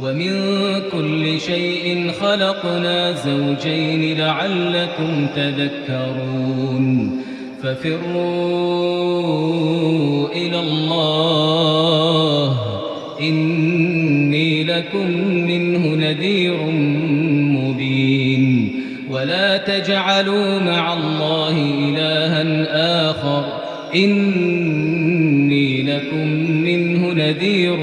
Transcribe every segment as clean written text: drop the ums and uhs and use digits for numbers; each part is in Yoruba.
ومن كل شيء خلقنا زوجين لعلكم تذكرون ففروا إلى الله إني لكم منه نذير مبين ولا تجعلوا مع الله إلها آخر إني لكم منه نذير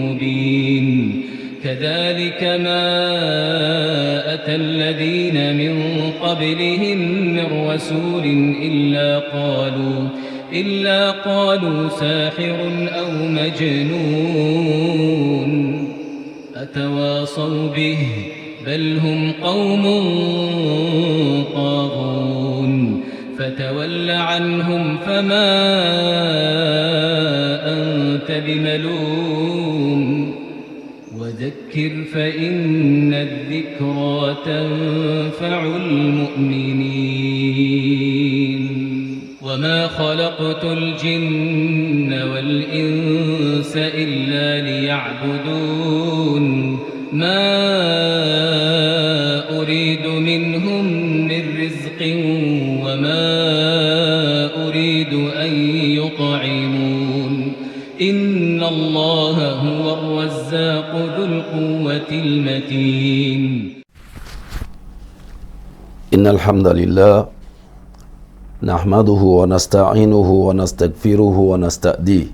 مبين كذلك ما أتى الذين من قبلهم من رسول إلا قالوا ساحر أو مجنون أتواصوا به بل هم قوم طاغون فتول عنهم فما أنت بملوم وذكر فإن الذكرى تنفع المؤمنين وما خلقت الجن والإنس إلا ليعبدون ما أريد منهم من رزق وما أريد أن يطعمون إن الله هو الرزاق ذو القوة المتين إن الحمد لله نحمده ونستعينه ونستغفره ونستهديه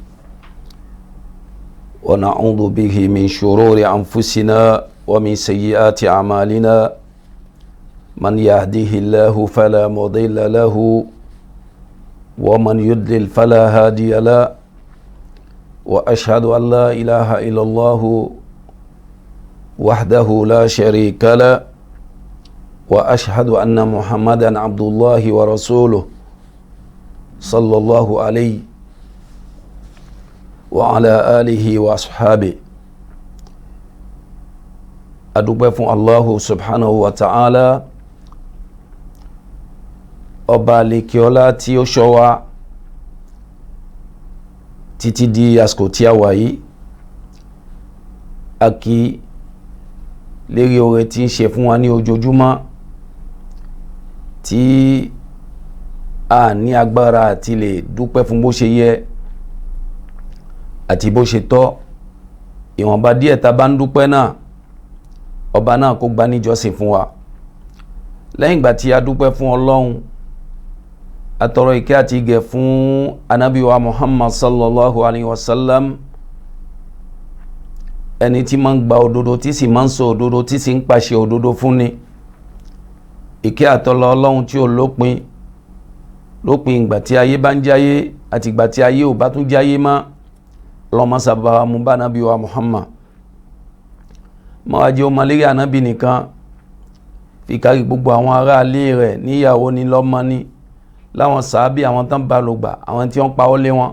ونعوذ به من شرور أنفسنا ومن سيئات أعمالنا من يهده الله فلا مضل له ومن يضلل فلا هادي له وأشهد أن لا إله إلا الله وحده لا شريك له وأشهد أن محمدا عبد الله ورسوله صلى الله عليه وعلى آله وأصحابه adúpẹ́ fún Allahu subhanahu wa ta'ala ọba àlekèọlá tí ó ṣọ́ wa títí di àsìkò tí a wà yìí a kí lérí oore tí ń ṣe fún wa ní ojoojúmọ́ tí a ní agbára àti lè dúpẹ́ fún bó ṣe yẹ àti bó ṣe tọ́ ìwọ̀nba díẹ̀ tá bá ń dúpẹ́ náà ọba náà kó gbà níjọ́sìn fún wa lẹ́yìn ìgbà tí a dúpẹ́ fún Ọlọ́run atọrọ ìkẹ́ àti ìgẹ̀ fún Ànábì wa Muhammad sallallahu alaihi wasallam ẹni tí máa ń gba òdodo tí sì máa ń sọ òdodo tí sì ń pàṣẹ òdodo fún ni ìkẹ́ àtọlọ Ọlọ́run tí ó lópin ìgbà tí ayé bá ń jáyé àti ìgbà tí ayé ò bá tún jáyé má lọ́mọ sábà mú bá Ànábì wa Muhammad ma wá jẹ́ ọmọ lérí Ànábì nìkan fi kárí gbogbo àwọn ará alé rẹ̀ níyàwó ní lọ́mọ ní láwọn sàábí àwọn tán bá lò gbà àwọn tí wọ́n pa ó lé wọn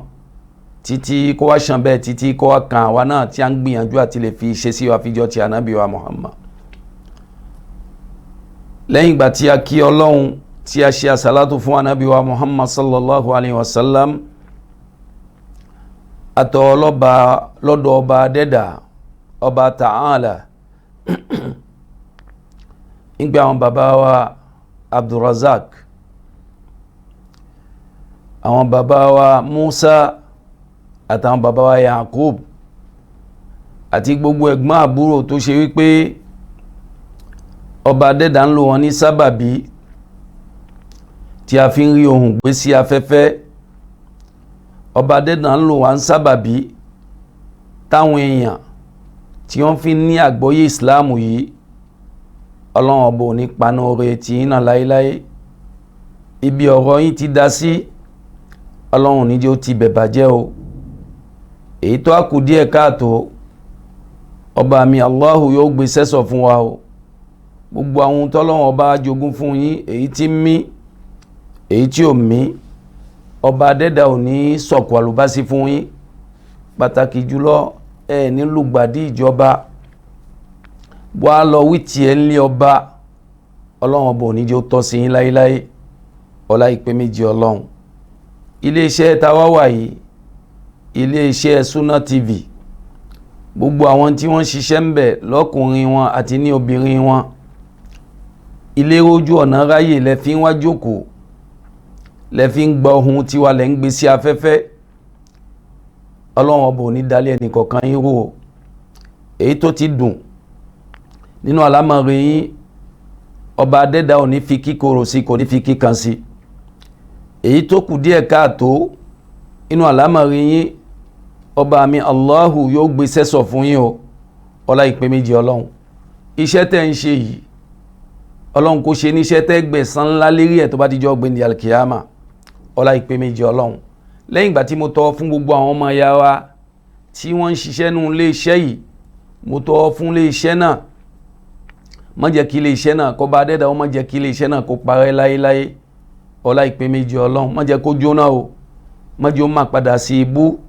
títí kó wá ṣàn bẹ́ẹ̀ títí kó wá kan àwa náà tí a ń gbìyànjú àti lè fi ṣe sí wa fíjọ ti Ànábì wa Muhammad lẹ́yìn ìgbà tí a kí Ọlọ́run tí a ṣe àsàlátù fún Ànábì wa Muhammad sallallahu alaihi wasallam àtọ̀ ọlọ́ba lọ́dọ̀ ọba dẹ́dà ọba Ta'ala ìgbà àwọn bàbá wa Abdulrazak àwọn bàbá wa Musa àtàwọn bàbá wa Yakub àti gbogbo ẹ̀gbọ́n àbúrò tó ṣe wípé ọba dẹ́dà ń lò wọn ní sábàbí tí a fi ń rí ohùn gbé sí afẹ́fẹ́ ọba dẹ́dà ń lò wọn sábàbí táwọn èèyàn tí wọ́n fi ní àgbọ́yé ìsìláàmù yìí Ọlọ́run ọba ò ní paná oore tí iná láíláí ibi ọ̀rọ̀ yìí ti dá sí Ọlọ́run ní jẹ́ ó ti bẹ̀bàjẹ́ o èyí tó á kù díẹ̀ káàtó ọba mi Allahu yóò gbé sẹ́sọ̀ fún wa o gbogbo àwọn tọ́lọ́run ọba jogún fún yín èyí tí mí èyí tí ò mí ọba dẹ́dà ò ní sọ̀kù àlùbásí fún yín pàtàkì jùlọ ní lùgbàdì ìjọba wà lọ wí tí ẹ ń lé ọba Ọlọ́run ọba ò ní jẹ́ ó tọ́ sí yín láíláí ọlá ìpè méjì Ọlọ́run ilé iṣẹ́ tàwa wà yìí ilé iṣẹ́ Sunna TV gbogbo àwọn tí wọ́n ṣiṣẹ́ ń bẹ̀ lọ́kùnrin wọn àti ní obìnrin wọn, ilé ojú ọ̀nà ráyè lẹ fi ń wá jókòó, lẹ fi ń gbọ́ ohun tí wà lẹ ń gbé sí afẹ́fẹ́. Ọlọ́run ọba ò ní dálé ẹnì kọ̀ọ̀kan yín rò. Èyí tó ti dùn nínú àlámọ̀rí yín, ọba adẹ́dá ò ní fi kíkorò sí, kò ní fi kíkan sí. Èyí tó kù díẹ̀ káàtó inú àlámọ̀rí yín, ọba mi Allahu yóò gbé sẹ́sọ̀ fún yín o. Ọlá ìpè méjì Ọlọ́run. Iṣẹ́ tẹ́ ń ṣe yìí, Ọlọ́run kò ṣe níṣẹ́ tẹ́ gbẹ̀san ńlá lérí ẹ̀ tó bá dijọ́ gbẹ̀ndì alkiyama. Ọlá ìpè méjì Ọlọ́run. Lẹ́yìn ìgbà tí mo tọ́ fún gbogbo àwọn ọmọ ya wa tí wọ́n ń ṣiṣẹ́ nínú ilé iṣẹ́ yìí, mo tọ́ fún ilé iṣẹ́ náà, má jẹ́ kí ilé iṣẹ́ náà kó bá dẹ́dà, má jẹ́ kí ilé iṣẹ́ náà kó parẹ́ láyéláyé. Ọlá ìpè méjì Ọlọ́run. Má jẹ́ kó jóná o, má jẹ́ ó máa padà sí ibú.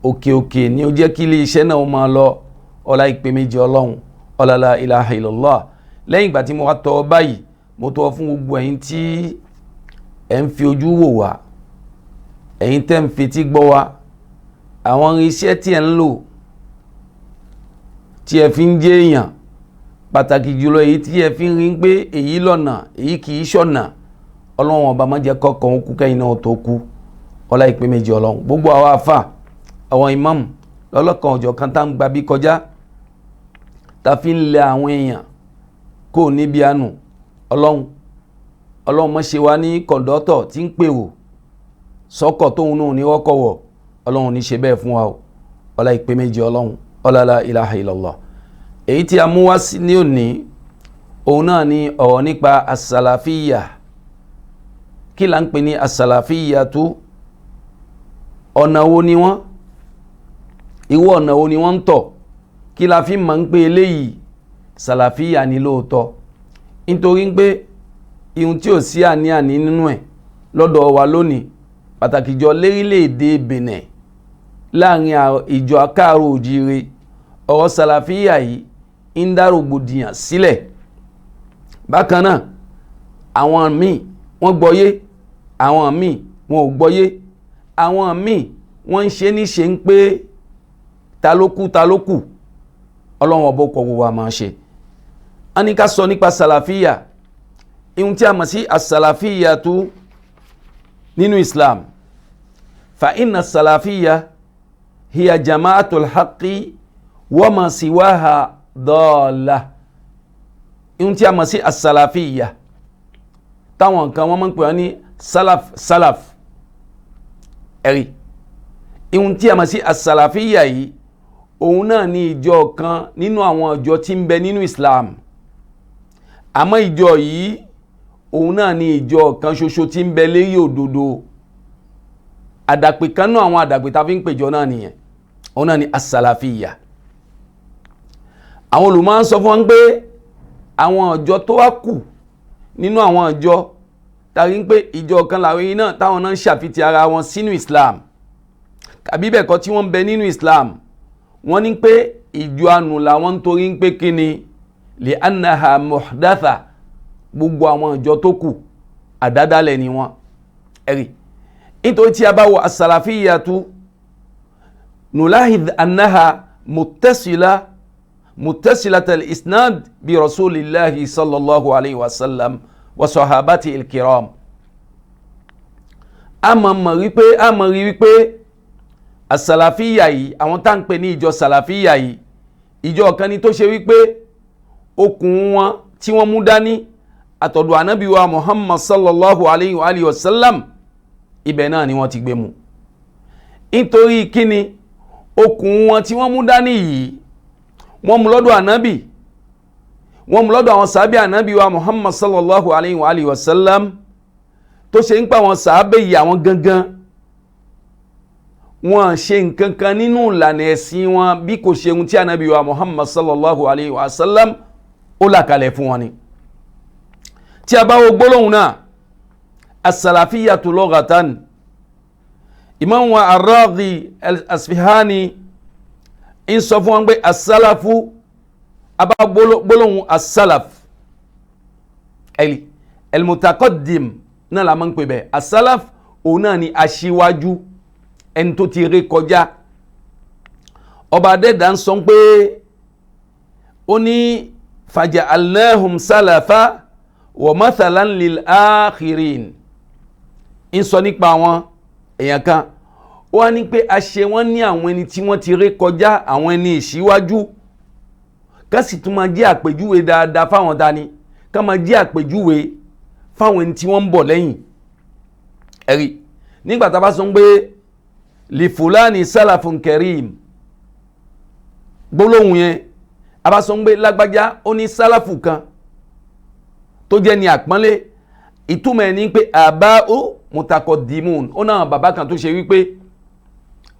Òkè òkè ni ó jẹ́ kí ilé iṣẹ́ náà ó máa lọ. Ọlá ìpè méjì Ọlọ́run. Ọlá la ilaha illallah. Lẹ́yìn ìgbà tí mo wá tọ́ báyìí, mo tọ́ fún gbogbo ẹ̀yin tí ẹ̀ ń fi ojú wò wá, ẹ̀yin tẹ́ ń fetí gbọ́ wá, àwọn iṣẹ́ tí ẹ̀ ń lò tí ẹ fi ń jẹ́ èèyàn, pàtàkì jùlọ èyí tí ẹ fi ń rí pé èyí lọ́nà èyí kìí ṣọ̀nà. Ọlọ́run ọba má jẹ́ kọ́kàn kú kẹ́yìn náà tó kú. Ọlá ìpè méjì Ọlọ́run. Gbogbo àwọn àfà, àwọn imam lọ́lọ́kan ọjọ́ kan tá ń gba bí kọjá, ta fi ń lẹ àwọn èèyàn kó níbi àánú. Ọlọ́run má ṣe wá ní kọ̀ǹdọ́tọ̀ tí ń pèrò sọ́kọ̀ tóun náà ní wọ́kọ̀ wọ̀. Ọlọ́run ní ṣe bẹ́ẹ̀ fún wa o. Ọlá ìpè méjì Ọlọ́run. Ọlá la ilaha illallah. Èyí tí a mú wá sí ní òní, òun náà ni ọ̀rọ̀ nípa as-salafiyya. Kí là ń pè ní as-salafiyya tó? Ọ̀nà wo ni wọ́n? Irú ọ̀nà wo ni wọ́n ń tọ̀? Kí la fi mọ̀ ń pé eléyìí salafiyya ni lóòótọ́? Nítorí pé ihun tí ò sí àní-àní nínú ẹ̀ lọ́dọ̀ wa lónìí, pàtàkì jọ lérílẹ̀-èdè Benin, láàrin ìjọ akáàrò òjíire, ọ̀rọ̀ salafiyya yìí ń dá rògbòdìyàn sílẹ̀. Bákan náà, àwọn míì wọ́n gbọ́yé, àwọn míì wọn ò gbọ́yé, àwọn míì wọ́n ń ṣe níṣe ń pé ta ló kù. Ọlọ́run ọba kọ̀ gbogbo wa máa ṣe. A ní ká sọ nípa salafiyya. Ihun tí a mọ̀ sí as-salafiyya tó nínú Islam. Fa inna as-salafiyya hiya jama'atul haqqi wa ma siwaha dọ́ọ̀lá. Ihun tí a mọ̀ sí as-salafiyya, táwọn nǹkan wọ́n máa ń pè wọ́n ní salaf ẹ̀rí. Ihun tí a mọ̀ sí as-salafiyya yìí, òun náà ni ìjọ kan nínú àwọn ìjọ tí ń bẹ nínú Islam. Àmọ́ ìjọ yìí, òun náà ni ìjọ kan ṣoṣo tí ń bẹ lérí òdodo. Àdàpè kan náà àwọn àdàpè tá fi ń pèjọ náà nìyẹn. Òun náà ni as-salafiyya. Àwọn olùmọ̀ ń sọ fún wọn pé àwọn ìjọ tó wá kù nínú àwọn ìjọ tàbí pé ìjọ kan làwọn yìí náà táwọn náà ń ṣàfitì ara wọn sínú Islam, kàbí bẹ́ẹ̀ kọ́ tí wọ́n ń bẹ nínú Islam, wọ́n ní pé ìjọ ànù làwọn ń torí ń pé kíni li annaha muhdatha. Gbogbo àwọn ìjọ tó kù àdádálẹ̀ ni wọ́n ẹ̀rí. Nítorí tí a bá wo as-salafiyya tu nulahidh annaha muttasilat al-isnad bi rasulillahi sallallahu alayhi wa sallam wa sahabati il-kiram. A mọ̀ rí wípé as-salafiyya yìí, àwọn tá ń pè ní ìjọ salafiyya yìí, ìjọ kan ni tó ṣe wípé okùn wọn tí wọ́n mú dání àtọ̀dọ̀ ànábì wa Muhammad sallallahu alayhi wa sallam, ibẹ̀ náà ni wọ́n ti gbé mu. Nítorí kíni okùn wọn tí wọ́n mú dání yìí, wọ́n mú lọ́dọ̀ ànábì, wọ́n mú lọ́dọ̀ àwọn sàábé ànábì wa Muhammad sallallahu alayhi wa sallam, tó ṣe ń pa àwọn sàábé yìí àwọn gangan. Wọ́n ṣe nǹkan kan nínú ìlànà ẹ̀sìn wọn bí kò ṣe ohun tí ànábì wa Muhammad sallallahu alayhi wa sallam ó là kalẹ̀ fún wọn ni. Tí a bá wo gbólóhùn náà, as-salafiyyatu lughatan, Imam wa Ar-Raghi al-Asfihani ń sọ fún wọn pé as-salafu, a bá gbólóhùn as-salaf al-mutaqaddim náà la máa ń pè bẹ́ẹ̀. As-salaf òun náà ni aṣíwájú, ẹni tó ti ré kọjá. ọba adẹ́dà ń sọ pé ó ní faja'alnahum salafa wa mathalan lil akhirin, ń sọ nípa àwọn èèyàn kan ó wá ní pé a ṣe wọ́n ní àwọn ẹni tí wọ́n ti ré kọjá, àwọn ẹni ìṣíwájú, ká sì tún máa jẹ́ àpèjúwe dáadáa fáwọn dání, ká máa jẹ́ àpèjúwe fáwọn ẹni tí wọ́n ń bọ̀ lẹ́yìn. ẹ̀rí nígbà tá a bá sọ pé li fulani salafun karim, gbólóhùn yẹn a bá sọ pé lágbájá ó ní sálàfù kan tó jẹ́ ní àpọ́nlé, ìtumọ̀ ẹ̀ ní pé àbá'u mutakọ̀dìmùn, ó náà bàbá kan tó ṣe wípé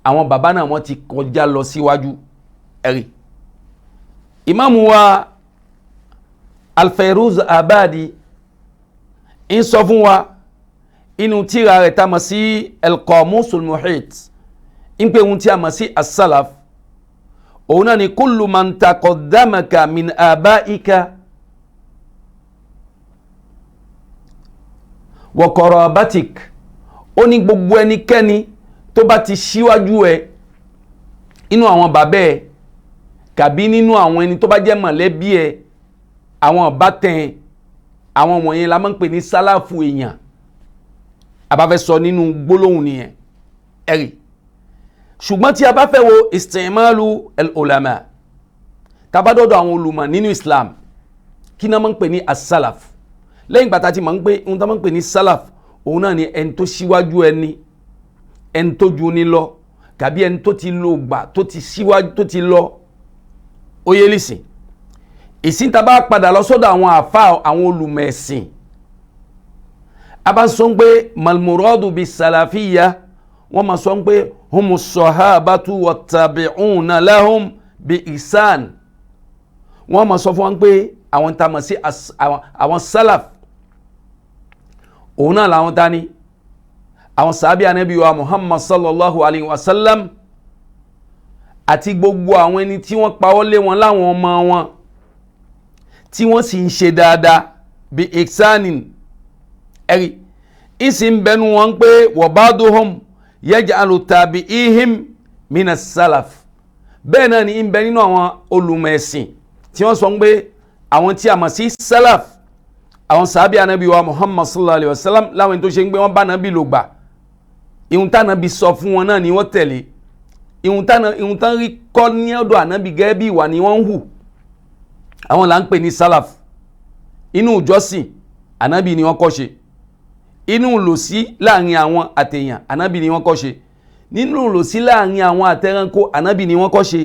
àwọn bàbá náà wọ́n ti kọjá lọ síwájú. ẹ̀rí ìmáàmù wa Al-Fairuz Abadi ń sọ fún wa inú tírà rẹ̀ tá mọ̀ sí Al-Qamusul Muhit ń pè ohun tí a mọ̀ sí as-salaf, òun náà ni kullu man taqaddamaka min abaika wa qarabatik, ó ní gbogbo ẹnikẹ́ni tó bá ti ṣíwájú ẹ inú àwọn bàbá ẹ kàbí nínú àwọn ẹni tó bá jẹ́ mọ̀lẹ́bí ẹ, àwọn ìbátan, àwọn wọ̀nyẹn la máa ń pè ní sálàfù èèyàn. àbáfẹ́ sọ nínú gbólóhùn nìyẹn. ẹ̀rí ṣùgbọ́n tí a bá fẹ́ wo istimalu al-ulama, tabadọ́dọ̀ àwọn olùmọ̀ nínú Islam, kí náà máa ń pè ní as-salaf. lẹ́yìn gbàtà tí máa ń pè ohun tó máa ń pè ní salaf, òun náà ni ẹni tó ṣíwájú ẹni, ẹni tó ju ní lọ, kàbí ẹni tó ti lo gbà tó ti ṣíwájú tó ti lọ. ó yé lìsìn ìsìn tá a bá padà lọ sọ́dọ̀ àwọn àfa àwọn olùmọ̀ ẹ̀sìn, a bá sọ pé malmuradu bi salafiyya, wọ́n máa sọ pé humu sahabatu wa tabi'una lahum bi ihsan, wọ́n máa sọ fún wọn pé àwọn tá a mọ̀ sí àwọn salaf, òun náà làwọn tá ní àwọn sàábì ànábì wa Muhammad sallallahu alayhi wa sallam àti gbogbo àwọn ẹni tí wọ́n pawọ́ lé wọn láwọn ọmọ wọn tí wọ́n sì ń ṣe dáadáa bí ihsanin. ẹ̀rí ìsìn bẹnu wọn pé wa ba'duhum yaj'alu tabi'ihim minas salaf, bẹ́ẹ̀ náà ni ń bẹ nínú àwọn olùmọ̀ ẹ̀sìn tí wọ́n sọ pé àwọn tí a mọ̀ sí salaf, àwọn sàábì ànábì wa Muhammad sallallahu alayhi wa sallam, láwọn tó ṣe ń gbé wọn bá ànábì lò gbà, ìhun tá ànábì sọ fún wọn náà ni wọ́n tẹ̀lé, ìhun tán rí kọ́ ní ọ̀dọ̀ ànábì gẹ́gẹ́ bí ìwà ni wọ́n ń hù, àwọn là ń pè ní salaf. inú ìjọsìn ànábì ni wọ́n kọ́ ṣe, inú ìlòsí láàrin àwọn àtẹ̀yàn ànábì ni wọ́n kọ́ ṣe, nínú ìlòsí láàrin àwọn àtẹranko ànábì ni wọ́n kọ́ ṣe,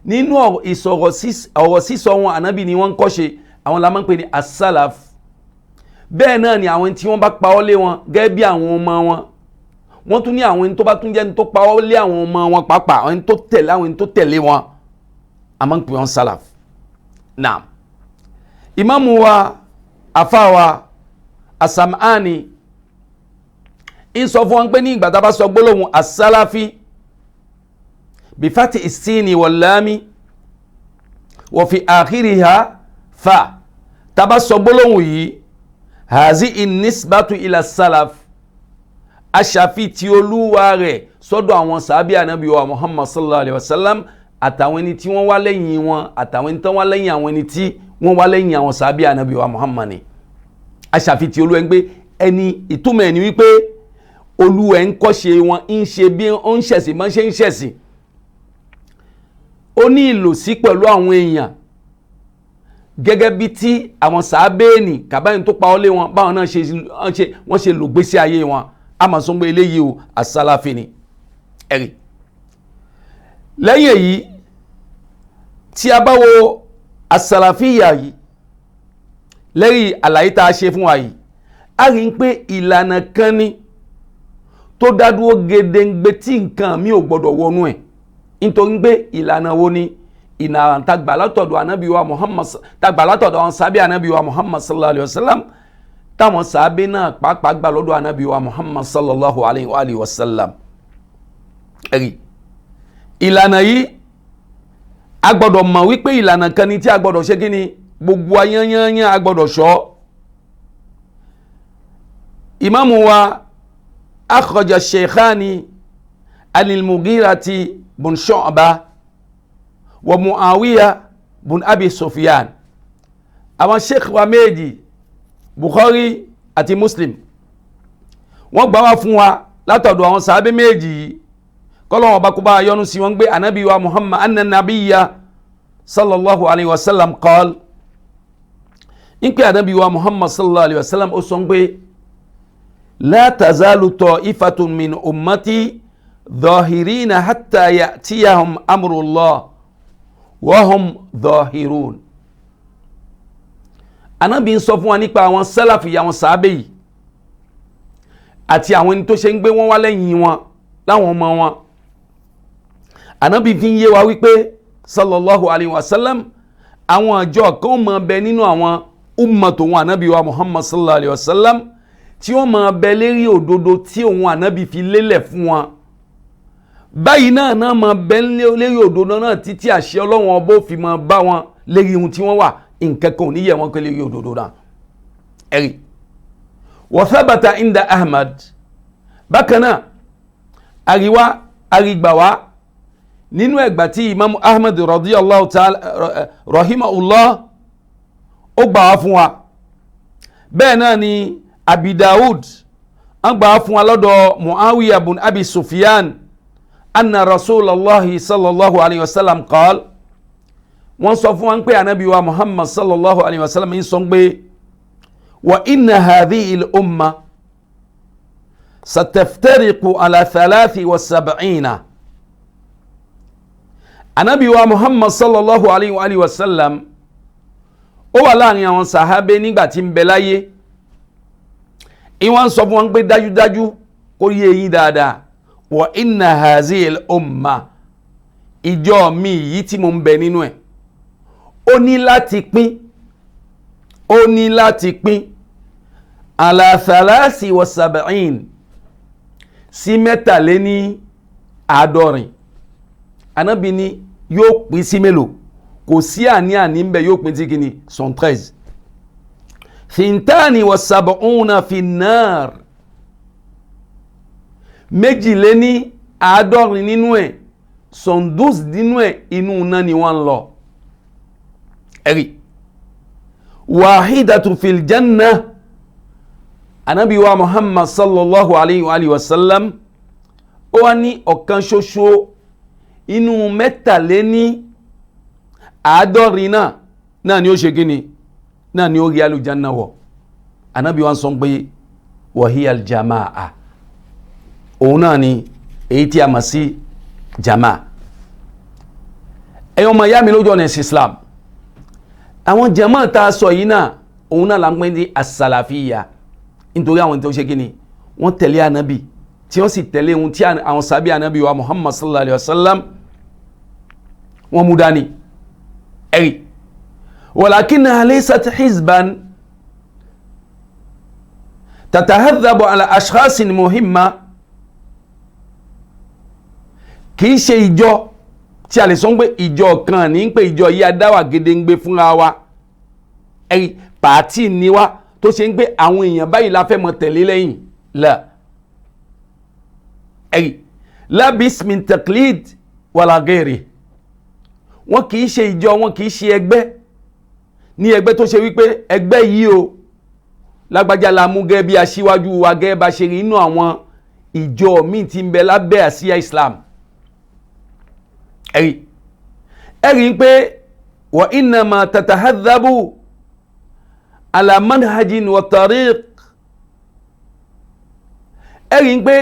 nínú ọ̀rọ̀ sísọ wọn ànábì ni wọ́n kọ́ ṣe, àwọn la máa ń pè ní as-salaf. bẹ́ẹ̀ náà ni àwọn tí wọ́n bá pawọ́ lé wọn gẹ́gẹ́ bí àwọn ọmọ wọn, wọ́n tún ní àwọn ẹni tó bá tún jẹ́ ẹni tó pawọ́ lé àwọn ọmọ wọn pàápàá, àwọn ẹni tó tẹ̀lé wọn, a máa ń pè wọn salaf. Naam, ìmáàmù wa àfáwa As-Sam'ani ń sọ fún wọn pé ní ìgbà tá a bá sọ gbólóhùn as-salafi bí fati ìsíni wal-lami wa fi akhiriha fa, tá a bá sọ gbólóhùn yìí hazi in-nisbatu ila salaf, aṣàfi ti olúwa rẹ̀ sọ́dọ̀ àwọn sàábì ànábì wa Muhammad sallallahu alayhi wa sallam àtàwọn ẹni tí wọ́n wá lẹ́yìn wọn, àtàwọn ẹni tí wọ́n wá lẹ́yìn àwọn ẹni tí wọ́n wá lẹ́yìn àwọn sàábì ànábì wa Muhammad ni. aṣàfi ti olúwa ń gbé ẹni, ìtumọ̀ ẹni wípé olúwa ń kọ́ṣe wọn, ń ṣe bí ó ń ṣẹ̀sìn máa ń ṣe ń ṣẹ̀sìn, ó ní ìlòsí pẹ̀lú àwọn èèyàn gẹ́gẹ́ bí tí àwọn sàábẹ́ẹ̀nì kàbáyìn tó pa ọ́ lé wọn báwọn náà wọ́n ṣe lò gbésí ayé wọn. a máa sọ pé eléyìí o as-salafi ni. ẹ̀rí lẹ́yìn èyí tí a bá wo as-salafiyya yìí, lẹ́yìn àlàyé tá a ṣe fún wa yìí, a rí i pé ìlànà kan ni tó dádúró gedengbe tí nǹkan mi ò gbọdọ̀ wọnú ẹ̀, nítorí pé ìlànà wo ni ìlànà tàgbà látọ̀dọ̀ ànábì wa Muhammad, tàgbà látọ̀dọ̀ àwọn sábẹ́ ànábì wa Muhammad sallallahu alayhi wa sallam, táwọn sábẹ́ náà pàápàá gbà lọ́dọ̀ ànábì wa Muhammad sallallahu alayhi wa sallam. ẹ̀rí ìlànà yìí a gbọdọ̀ mọ̀ wípé ìlànà kan ni tí a gbọdọ̀ ṣe kí ni gbogbo ayányányán a gbọdọ̀ ṣọ́. ìmáàmù wa akhraja shaykhani anil Mughirati bun Shu'ba wa Muawiya bun Abi Sufyan. Àwọn sheikh wa méjì Bukhari àti Muslim wọ́n gbà wá fún wa látọ̀dọ̀ àwọn sàhábé méjì kọ́lọ́wọ́n bá kó bá yọ́nú sí wọn gbé anabi wa Muhammad anna nabiyya sallallahu alayhi wa sallam qal in pé anabi wa Muhammad sallallahu alayhi wa sallam ó sọ pé la tazalu ta'ifatun min ummati dhahirina hatta ya'tiyahum amrullah wa hum dhahirun. Anabi ń sọ fún wa nípa àwọn sálàfì àwọn sàhábé yìí àti àwọn ẹni tó ṣe ń gbé wọn wá lẹ́yìn wọn láwọn ọmọ wọn. Anabi fi ń yé wa wípé sallallahu alayhi wa sallam àwọn àjọ kan máa bẹ nínú àwọn ummatu wọn anabi wa Muhammad sallallahu alayhi wa sallam tí wọ́n máa bẹ lérí òdodo tí òun anabi fi lélẹ̀ fún wọn. Báyìí náà máa bẹ lérí òdodo náà títí àṣẹ Ọlọ́run ọbọ̀ fi máa bá wọn lérí ohun tí wọ́n wà nǹkan kan ò ní yẹ wọn kó lérí òdodo náà. Ẹ̀rí wa thabata inda Ahmad bákan náà àrígbàwá nínú ẹgbà tí Imam Ahmad radiyallahu ta'ala rahimahullah ó gbà wá fún wa. Bẹ́ẹ̀ náà ni Abi Dawud ń gbà wá fún wa lọ́dọ̀ Muawiya bun Abi Sufyan anna Rasulallahi sallallahu alayhi wa sallam qal. Wọ́n sọ fún wa pé anabi wa Muhammad sallallahu alayhi wa sallam ń sọ pé wa inna hadhihi al-umma sataftariqu ala 73. Anabi wa Muhammad sallallahu alayhi wa sallam ó wà láàrin àwọn sàhábé nígbà tí ń bẹ láyé. Ìwọ́n sọ fún wọn pé dájúdájú kó yé yín dáadáa wa inna hadhihi al-umma ìjọ mi yìí tí mo ń bẹ nínú ẹ̀ ó ní láti pín ala 73 sí 73. Anabi ni yóò pín sí mélòó kò sí àní ń bẹ yóò pín sí kíni 73. 72 fi nar 72 nínú ẹ̀ 72 nínú ẹ̀ inú náà ni wọ́n lọ. Ẹ̀rí wahidatu fil janna. Anabi wa Muhammad sallallahu alayhi wa sallam ó wá ní ọ̀kan ṣoṣo inú 73 náà ni ó ṣe gíní náà ni ó rí alùjanna wọ̀. Anabi wa sọ pé wàhíyà jama'a òun náà ni èyí tí a mọ̀ sí jama'a. Ẹ̀yin ọmọ ìyá mi lójú ọ̀nà ẹ̀sìn Islam àwọn jama'a ta sọ yìí náà òun náà la ń pè ní as-salafiyya nítorí àwọn tó ṣe gíní wọ́n tẹ̀lé anabi tí wọ́n sì tẹ̀lé ohun tí àwọn sàbí anabi wa Muhammad sallallahu alayhi wa sallam wọ́n mú dání. Ẹ̀rí walakinnaha laysat hizban tatahadhabu ala ashkhasin muhimma. Kìí ṣe ìjọ tí a lè sọ pé ìjọ kan ní pé ìjọ yìí adáwà gedengbe fúnra wa. Ẹ̀rí pàtí ni wá tó ṣe ń pé àwọn èèyàn báyìí la fẹ́ mọ tẹ̀lé lẹ́yìn la. Ẹ̀rí la bismin taqlid wala ghairi. Wọ́n kìí ṣe ìjọ, wọn kìí ṣe ẹgbẹ́ ní ẹgbẹ́ tó ṣe wípé ẹgbẹ́ yìí o lágbájá la mú gẹ́ bí aṣíwájú wa gẹ́ bá ṣe rí inú àwọn ìjọ míì tí ń bẹ lábẹ́ àsíá Islam. Ẹ̀rí pé wa innama tatahadhabu ala manhajin wa tariq. Ẹ̀rí pé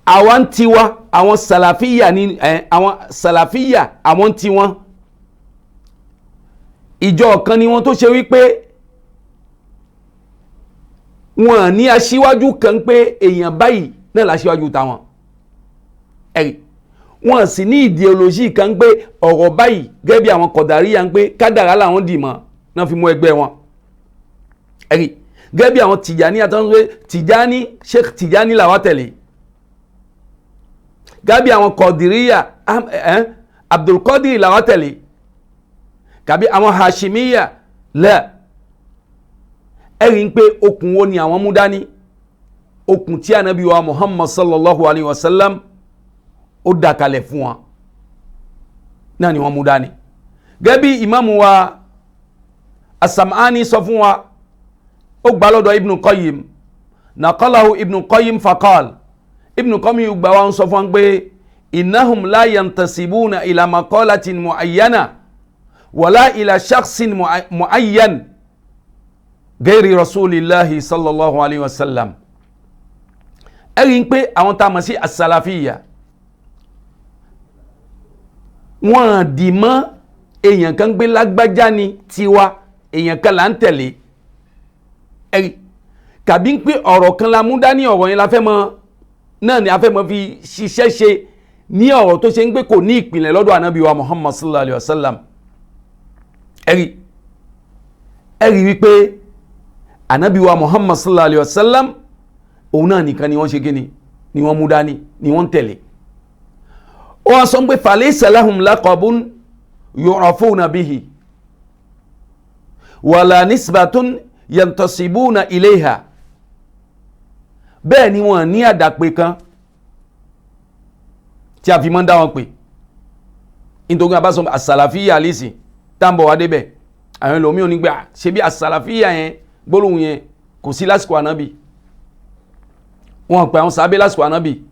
àwọn tiwa àwọn sàlàfíyà ní àwọn sàlàfíyà àwọn tiwọn ìjọ kan ni wọ́n tó ṣe wípé wọ́n ní aṣíwájú kan pé èèyàn báyìí náà láṣíwájú táwọn. Ẹ̀rí wọ́n sì ní ideology kan pé ọ̀rọ̀ báyìí gẹ́gẹ́ bí àwọn kọ̀dàríyà ń pé kádàrá làwọn dì mọ́ náà fi mú ẹgbẹ́ wọn. Ẹ̀rí gẹ́gẹ́ bí àwọn Tìjàní àtàwọn pé Tìjàní Sheikh Tìjàní làwọn tẹ̀lé. Gẹ́gẹ́ bí àwọn kọ̀dìríyà Abdul Qadir làwọn tẹ̀lé. Gàbí àwọn Hashimiyya lẹ́. Ẹ̀rí ń pé okùn wo ni àwọn mú dání okùn tí Ànábì wa Muhammad sallallahu alayhi wa sallam ó dàkalẹ̀ fún wọn. náà ni wọ́n mú dání. Gẹ́gẹ́ bí ìmáàmù wa As-Sam'ani sọ fún wa, ó gbà lọ́dọ̀ Ibn Qayyim, naqalahu Ibn Qayyim faqal, Ibn Qayyim gbà wá ń sọ fún wa pé innahum la yantasibuna ila maqalatin muayyana wala ila shakhsin muayyan ghairi rasulillahi sallallahu alayhi wa sallam. Ẹ̀rí pé àwọn tá a mọ̀ sí as-salafiyya wọ́n dì mọ́ èèyàn kan gbé lágbájá ni tiwa, èèyàn kan là ń tẹ̀lé. Ẹ̀rí kàbí ń pé ọ̀rọ̀ kan la mú dání, ọ̀rọ̀ yẹn la fẹ́ mọ̀ náà ni a fẹ́ mọ̀ fi ṣiṣẹ́ ṣe ní ọ̀rọ̀ tó ṣe ń gbé kò ní ìpìlẹ̀ lọ́dọ̀ ànábì wa Muhammad sallallahu alayhi wa sallam. Ẹ̀rí wípé ànábì wa Muhammad sallallahu alayhi wa sallam òun náà nìkan ni wọ́n ṣe gíní ni wọ́n mú dání ni wọ́n tẹ̀lé. Ó wá sọ pé falaysa lahum laqabun yu'rafuna bihi wala nisbatun yantasibuna ilayha. Bẹ́ẹ̀ ni wọ́n ní àdàpè kan tí a fi mọ́ dá wọn pè. Nítorí abá sọ as-salafiyya lẹ́sìn táàbọ̀ wá débẹ̀ àwọn ẹlòmí ò ní gbà ṣe bí as-salafiyya yẹn gbólóhùn yẹn kò sí lásìkò ànábì, wọn pè àwọn sàábé lásìkò ànábì,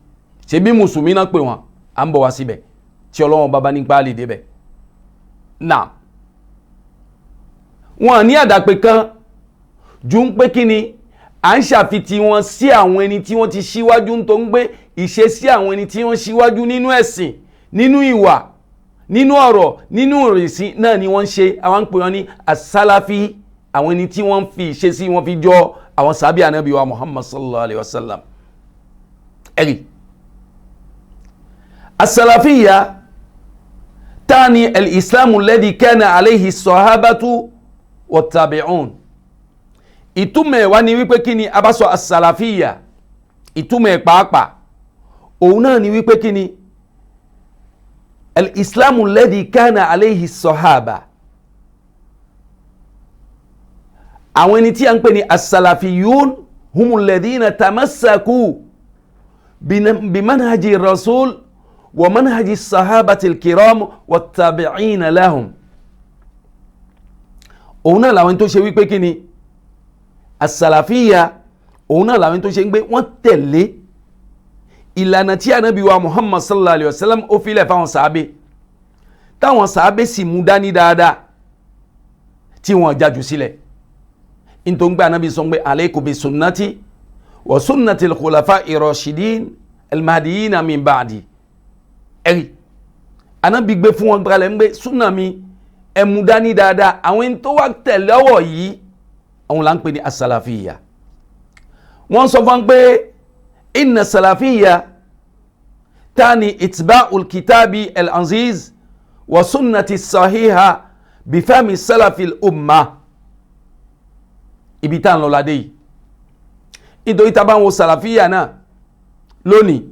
ṣe bí mùsùlùmí náà pè wọn, à ń bọ̀ wá síbẹ̀ tí Ọlọ́run bàbá nípa lè débẹ̀. Náà wọn ní àdàpè kan ju ń pé kí ni à ń ṣàfitì wọn sí àwọn ẹni tí wọ́n ti ṣíwájú, tó ń gbé ìṣe sí àwọn ẹni tí wọ́n ṣíwájú nínú ẹ̀sìn, nínú ìwà, nínú ọ̀rọ̀, nínú ìrìnsí náà ni wọ́n ń ṣe. Àwọn ń pè wọ́n ní as-salafi, àwọn ẹni tí wọ́n fi ìṣe sí wọn fi jọ àwọn sàábì ànábì wa Muhammad sallallahu alayhi wa sallam. Ẹ̀rí as-salafiyya tani al-islamu alladhi kana alayhi as-sahabatu wat-tabi'un. Ìtumọ̀ wá ní wípé kí ni a bá sọ as-salafiyya, ìtumọ̀ pàápàá òun náà ni wípé kí ni al-islamu alladhi kana alayhi as-sahaba. Àwọn ẹni tí a ń pè ní as-salafiyun humul ladhina tamassaku bimanhaji rasul wa manhaji sahabati al-kiram wat-tabi'ina lahum. Òun náà làwọn tó ṣe wípé kí ni as-salafiyya, òun náà làwọn tó ṣe ń gbé wọ́n tẹ̀lé ìlànà tí ànábì wa Muhammad sallallahu alayhi wa sallam ó filẹ̀ fáwọn sàábé, táwọn sàábé sì mú dání dáadáa tí wọ́n jájú sílẹ̀. Nítorí gbé ànábì sọ pé alaykum bi sunnati wa sunnati al-khulafa'i rashidin al-mahdiyina min ba'di. Ẹ̀rí ànábì gbé fún wọn gbálẹ̀ ń gbé súnà mi ẹ mú dání dáadáa, àwọn ẹni tó wá tẹ̀lé ọwọ́ yìí àwọn là ń pè ní as-salafiyya. Wọ́n sọ fún pé inna salafiyya tani itba'ul kitabi al-aziz wa sunnati sahiha bifahmi salafil umma. Ibi tá ń lọ ládé yìí, nítorí tá bá ń wo salafiyya náà lónìí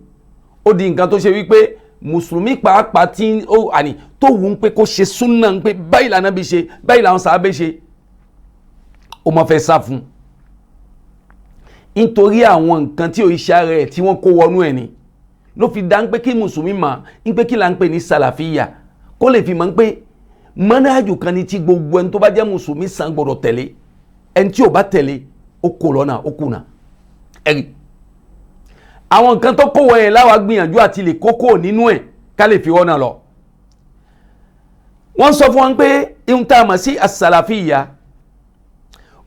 ó di nǹkan tó ṣe wípé mùsùlùmí pàápàá tí ó àní tó wù ń pé kó ṣe súnà ń pé báyìí lànà bí ṣe, báyìí làwọn sàábé ṣe, ó mọ́ fẹ́ sá fún nítorí àwọn nǹkan tí ò iṣẹ́ rẹ̀ tí wọ́n kó wọnú ẹ̀ ni. Ló fi dá ń pé kí mùsùlùmí mà ń pé kí là ń pè ní salafiyya, kó lè fi mọ̀ ń pé manhaju kan ní tí gbogbo ẹni tó bá jẹ́ mùsùlùmí san gbọ́dọ̀ tẹ̀lé, ẹni tí ò bá tẹ̀lé ó kó lọ́nà ó kùnà. Ẹ̀rí àwọn nǹkan tó kó wọ̀nyẹn láwa gbìyànjú àti lè kókó nínú ẹ̀ ká lè fi ọ̀nà lọ. Wọ́n sọ fún wọn pé ihun tá a mọ̀ sí as-salafiyya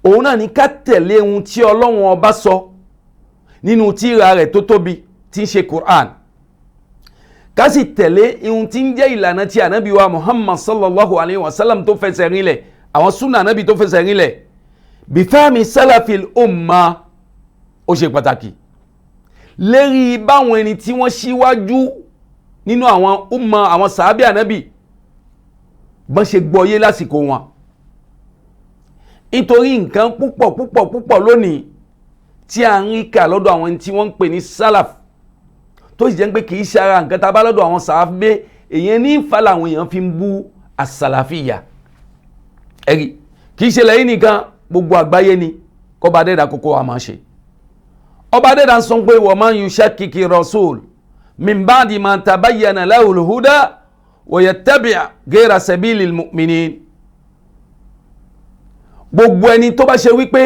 òun náà ni ká tẹ̀lé ohun tí Ọlọ́run ọba sọ nínú tírà rẹ̀ tó tóbi tí ń ṣe Qur'an, ká sì tẹ̀lé ohun tí ń jẹ́ ìlànà tí ànábì wa Muhammad sallallahu alayhi wa sallam tó fẹsẹ̀ rinlẹ̀, àwọn súnà ànábì tó fẹsẹ̀ rinlẹ̀ bifahmi salafil umma. Ó ṣe pàtàkì lérí báwọn ẹni tí wọ́n ṣíwájú nínú àwọn umma, àwọn sàábì ànábì bọ́n ṣe gbọ́yé lásìkò wọn. Nítorí nǹkan púpọ̀ lónìí tí a ń rí kà lọ́dọ̀ àwọn ẹni tí wọ́n ń pè ní salaf tó sì jẹ́ pé kì í ṣe ara nǹkan tá a bá lọ́dọ̀ àwọn sàábé, èyàn ní ìfà làwọn èèyàn fi ń bú as-salafiyya. Ẹ̀rí kì í ṣe lẹ́yìn nìkan, gbogbo àgbáyé ni kọba dẹ́dà kókó wa máa ṣe. Ọba dẹ́dà sọ pé wa man yushakkiki rasul min ba'di ma tabayyana lahul huda wa yattabi' ghayra sabilil mu'minin. Gbogbo ẹni tó bá ṣe wípé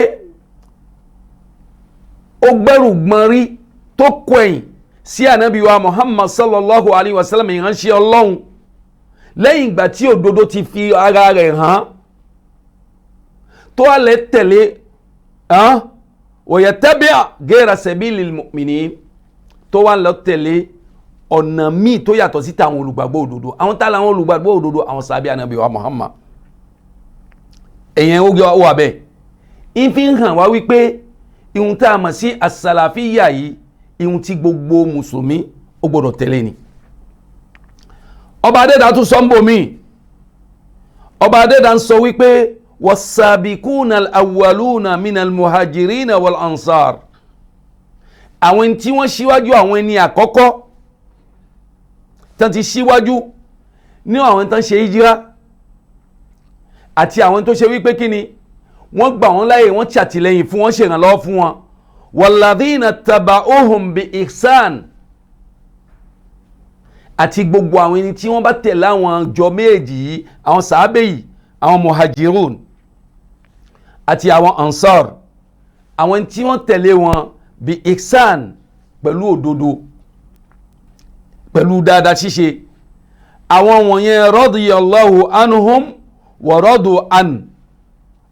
ó gbẹ́rù gbọ́n rí tó kọ̀yìn sí ànábì wa Muhammad sallallahu alayhi wa sallam ìránṣẹ́ Ọlọ́run lẹ́yìn ìgbà tí òdodo ti fi ara rẹ̀ hàn tó wá lè tẹ̀lé wa yattabi' ghayra sabilil mu'minin tó wá lọ tẹ̀lé ọ̀nà míì tó yàtọ̀ sí tàwọn olùgbàgbọ́ òdodo. Àwọn tá làwọn olùgbàgbọ́ òdodo, àwọn sàbí ànábì wa Muhammad. Èyàn ó wà bẹ́ẹ̀. Ìfi ń hàn wá wípé ihun tá a mọ̀ sí as-salafiyya yìí, ihun tí gbogbo mùsùlùmí ó gbọ́dọ̀ tẹ̀lé ni. Ọba Adẹ́dàá tún sọ ń bò míì. Ọba Adẹ́dàá ń sọ wípé was-sabiquna al-awwaluna minal muhajirina wal ansar. Àwọn tí wọ́n ṣíwájú, àwọn ẹni àkọ́kọ́ tán ti ṣíwájú ní àwọn tán ṣe hijira àti àwọn tó ṣe wípé kí ni wọ́n gbà wọ́n láyè, wọ́n ṣàtìlẹ́yìn fún wọn, ṣèrànlọ́wọ́ fún wọn. walladhina taba'uhum bi ihsan, àti gbogbo àwọn ẹni tí wọ́n bá tẹ̀lé àwọn jọ méjì yìí, àwọn sàábé yìí, àwọn muhajirun àti àwọn ansar, àwọn tí wọ́n tẹ̀lé wọn bi ihsan, pẹ̀lú òdodo, pẹ̀lú dáadáa ṣíṣe. Àwọn wọ̀nyẹn radiyallahu anhum wa radu an.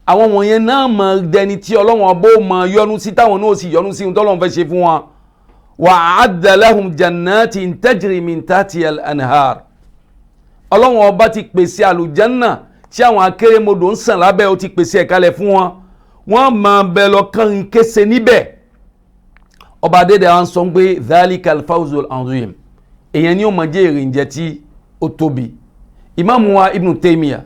Àwọn wọ̀nyẹn náà mọ̀ dẹni tí Ọlọ́run bó mọ̀ yọ́nú sí, táwọn náà sì yọ́nú sí ohun tọ́lọ́run fẹ́ ṣe fún wọn. Wa a'adda lahum jannatin tajri min tahtiha al-anhar. Ọlọ́run ọba ti pèsè àlùjánnà tí àwọn akérèmọdò ń sàn lábẹ́, ó ti pèsè ẹ̀kalẹ̀ fún wọn. Wọ́n máa bẹ lọ kàn kése níbẹ̀. Ọba Adẹ́dàá ń sọ pé dhalikal fawzul azim. Èyàn ni ó mọ̀ jẹ́ èrè ǹjẹ́ tí ó tóbi. Ìmáàmù wa Ibn Taymiyyah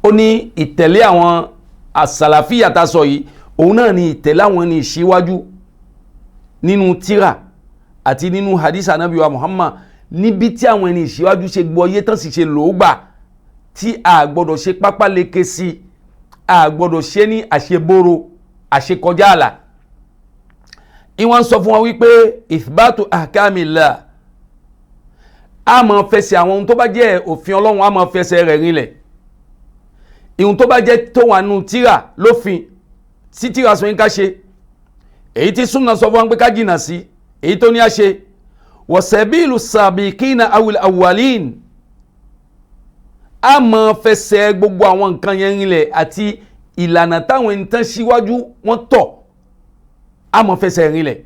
ó ní ìtẹ̀lé àwọn as-salafiyya tá sọ yìí, òun náà ni ìtẹ̀lé àwọn ní ìṣíwájú nínú tírà àti nínú hadith Ànábì wa Muhammad, níbi tí àwọn ẹni ìṣíwájú ṣe gbọ́ yé tán sì ṣe lòógbà, tí a gbọ́dọ̀ ṣe pápá lékè sí, a gbọ́dọ̀ ṣe ní àṣeboro, àṣekọjá àlà. Ìwọ́n sọ fún wọn wípé ithbatu ahkamillah, a máa fẹsẹ̀ àwọn ohun tó bá jẹ́ òfin Ọlọ́run, a máa fẹsẹ̀ rẹ̀ rinlẹ̀. Ihun tó bá jẹ́ tó wà nù tírà lófin, sí tírà sọ yín ká ṣe, èyí tí súnà sọ fún wọn pé ká jìnà sí, èyí tó ní a ṣe. wa sabilu sabiqina awil awwalin, a máa fẹsẹ̀ gbogbo àwọn nǹkan yẹn rinlẹ̀ àti ìlànà táwọn ẹni tán síwájú wọn tọ̀, a máa fẹsẹ̀ rinlẹ̀.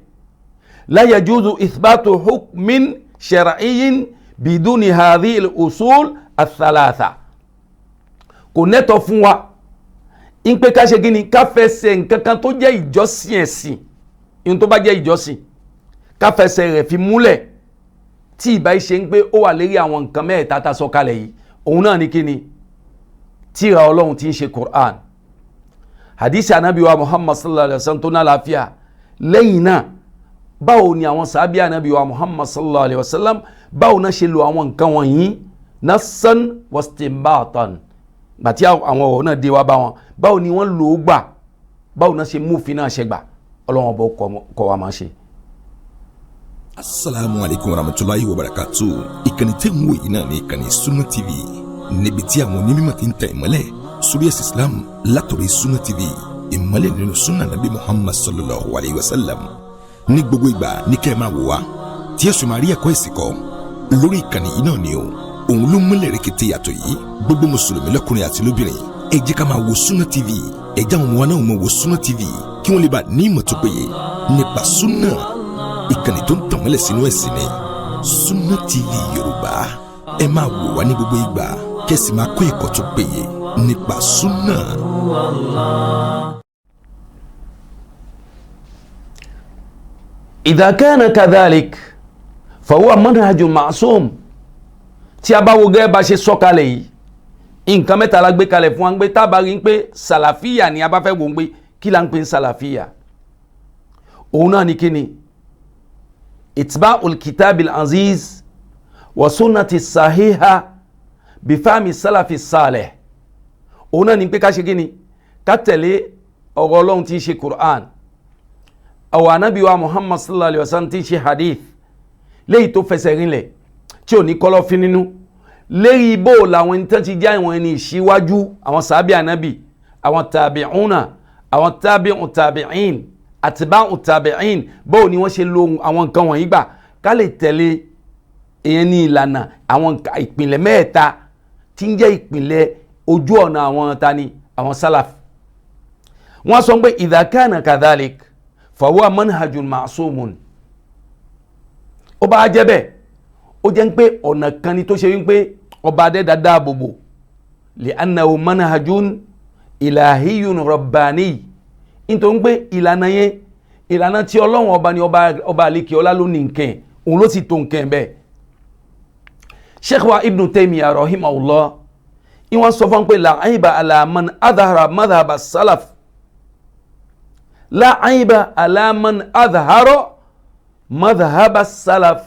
la yajuzu ithbatu hukmin shar'iyyin biduni hadhihi al-usul ath-thalatha. Kò nẹ́tọ̀ fún wa ń pé ká ṣe gíní, ká fẹsẹ̀ nǹkan kan tó jẹ́ ìjọsìn ẹ̀sìn, ihun tó bá jẹ́ ìjọsìn, ká fẹsẹ̀ rẹ̀ fi múlẹ̀ tí ìbá ṣe ń pé ó wà lérí àwọn nǹkan mẹ́ẹ̀ta tá sọ kalẹ̀ yìí. Òun náà ní kíni? Tírà Ọlọ́run tí ń ṣe Qur'an, hadith Ànábì wa Muhammad sallallahu alaihi wasallam tó ná láfíà. Lẹ́yìn náà, báwo ni àwọn sàábí Ànábì wa Muhammad sallallahu alaihi wasallam, báwo náà ṣe lo àwọn nǹkan wọ̀nyí nassan wastinbatan, gbàtí àwọn ọ̀rọ̀ náà dé wá bá wọn, báwo ni wọ́n lò ó gbà, báwo náà ṣe múfin náà ṣe gbà. Ọlọ́run ọba kọ́ wa máa ṣe. Assalamu alaikum warahmatullahi wabarakatuh. Ìkànnì tẹ́ ń wò yìí náà ní ìkànnì Sunna TV, níbi tí àwọn onímọ̀ ti ń tẹ̀ ìmọ́lẹ̀ sórí ẹ̀sìn Islam látọ̀rí Sunna TV, ìmọ́lẹ̀ nínú Sunna Nabi Muhammad sallallahu alayhi wa sallam. Ní gbogbo ìgbà ní kẹ́ ẹ máa wò wá, tí ẹ sì máa rí ẹ̀kọ́ ẹ̀sìn kọ́ lórí ìkànnì yìí náà ni o. Òun ló múlẹ̀ rẹ̀kẹ̀tẹ̀ yàtọ̀ yìí. Gbogbo mùsùlùmí lọ́kùnrin àti lóbìnrin, ẹ jẹ́ ká máa wo Sunna TV, ẹ jẹ́ àwọn ọmọ wa náà máa wo Sunna TV kí wọ́n lè bá ní ìmọ̀ tó péye nípa Sunna. Ìkànnì tó ń tàn mọ́lẹ̀ sínú ẹ̀sìn ni Sunna TV Yorùbá. Ẹ máa wò wá ní gbogbo ìgbà kẹ́sì máa kó ẹ̀kọ́ tó péye nípa Sunna. Idha kana kadhalik fahuwa manhajun ma'sum. Tí a bá wo gẹ́gẹ́ bá ṣe sọ̀kalẹ̀ yìí, nǹkan mẹ́ta la gbé kalẹ̀ fún wa ń gbé, tábà rí ń pé sàlàfíà ni a bá fẹ́ wò ń gbé, kí la ń pè ń sàlàfíà? Òun náà ni kí ni? Itba'ul kitabil aziz wa sunnati sahiha bifahmi salafi salih. Òun náà ni pé ká ṣe kí ni? Ká tẹ̀lé ọ̀rọ̀ Ọlọ́run tí ń ṣe Qur'an, ọ̀rọ̀ Ànábì wa Muhammad sallallahu alaihi wasallam tí ń ṣe hadith, léyìí tó fẹsẹ̀ rinlẹ̀ tí ò ní kọ́lọ́fín nínú lérí bó làwọn ẹni tán ti jẹ́ àwọn ẹni ìṣíwájú àwọn sàábì ànábì àwọn tàbíùnà àwọn tàbíìn àtibáù tàbíìn bó ni wọ́n ṣe lo àwọn nǹkan wọ̀nyí gbà ká lè tẹ̀lé èyàn ní ìlànà àwọn ìpìlẹ̀ mẹ́ta tí ń jẹ́ ìpìlẹ̀ ojú ọ̀nà àwọn tani àwọn sálàf. wọ́n sọ pé idha kana kadhalik fahuwa manhajun ma'sumun. ó bá jẹ́ bẹ́ẹ̀ ó jẹ́ pé ọ̀nà kan ni tó ṣe wípé ọba adẹ́dá dáàbòbò li'annahu manhajun ilahiyun rabbani nítorí pé ìlànà yẹn ìlànà tí ọlọ́run ọba ni ọba àlekè ọlá ló ní nǹkan òun ló sì tó nǹkan bẹ́ẹ̀. sheikh wa ibn Taymiyyah rahimahullah ìwọ̀n sọ fún pé la aiba ala man adhara madhhab as-salaf la aiba ala man adhara madhhab as-salaf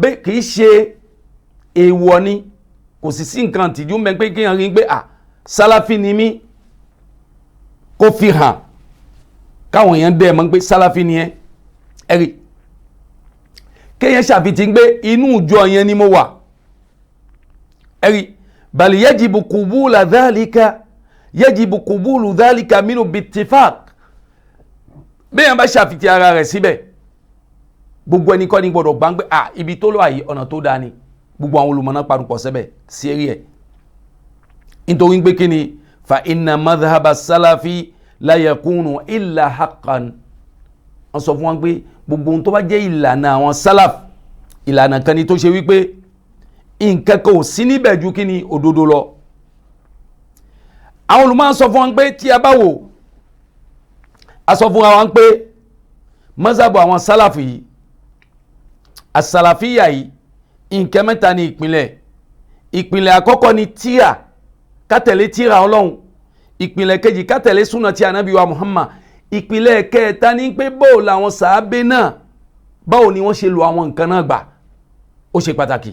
bẹ́ẹ̀ kìí ṣe èèwọ̀ ni kò sì sí nǹkan tìjú mẹ́ pé kíyàn rí pé sálàfí ni mí kó fi hàn káwọn èèyàn dẹ̀ mọ́ pé sálàfí ni ẹ́ ẹ̀rí kéèyàn ṣàfihàn pé inú ìjọ yẹn ni mo wà ẹ̀rí bal yajibu qubula dhalika yajibu qubulu dhalika minhu bittifaq bẹ́ẹ̀ bá ṣàfihàn ara rẹ̀ síbẹ̀ gbogbo ẹni kọ́ ni gbọ́dọ̀ gbá ń pé ibi tó lọ àyè ọ̀nà tó dáa ni gbogbo àwọn olùmọ̀nà parupọ̀ sẹ́bẹ̀ sí eré ẹ̀ nítorí pé kí ni fa inna madhhaba salafi la yakunu illa haqqan wọ́n sọ fún wọn pé gbogbo ohun tó bá jẹ́ ìlànà àwọn salaf ìlànà kan ni tó ṣe wípé nǹkan kan ò sí níbẹ̀ ju kí ni òdodo lọ. àwọn olùmọ̀ sọ fún wọn pé tí a bá wò a sọ fún wọn pé mazhabu àwọn salaf yìí asàlàfíyà yìí nǹkan mẹ́ta ni ìpìlẹ̀ àkọ́kọ́ ni tíra kátẹ̀lé tíra ọlọ́run ìpìlẹ̀ kejì kátẹ̀lé súnà tí ànábì wa Muhammad ìpìlẹ̀ kẹta ní pé báwo làwọn sàábé náà báwo ni wọ́n ṣe lo àwọn nǹkan náà gbà ó ṣe pàtàkì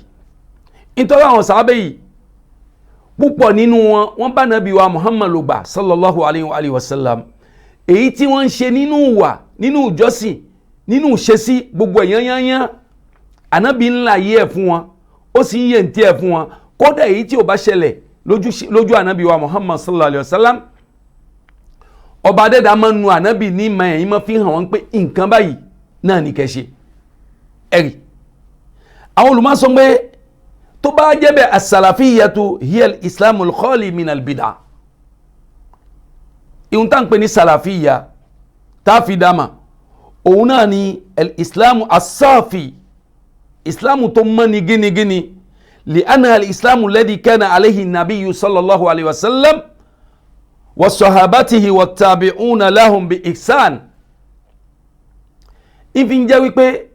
nítorí àwọn sàábé yìí púpọ̀ nínú wọn wọ́n bá ànábì wa Muhammad lò gbà sallallahu alayhi wa sallam èyí tí wọ́n ń ṣe nínú ìwà nínú ìjọsìn nínú ìṣesí gbogbo èèyàn yányán ànábì ńlá yí ẹ̀ fún wọn ó sì ń yẹ̀ ń tí ẹ̀ fún wọn kódà èyí tí ò bá ṣẹlẹ̀ lójú ànábì wa Muhammad sallallahu alayhi wa sallam ọba adẹ́dàá máa ń nu ànábì ní ìmọ̀ ẹ̀yìn máa fi hàn wọ́n pé nǹkan báyìí náà ní kẹ́ ṣe ẹ̀rì àwọn olùmọ̀ sọ pé tó bá jẹ́ bẹ́ẹ̀ as-salafiyyatu hiya al-islamul khali min al-bid'ah ìhun tá ń pè ní salafiyya tá a fi dáma òun náà ni al-islamu as-safi islamu tó mọ́ ni gínigíni li'anna al-islamu alladhi kana alayhi nabiyyu sallallahu alayhi wa sallam wa sahabatihi wa tabi'una lahum bi ihsan ìfi ń jẹ́ wípé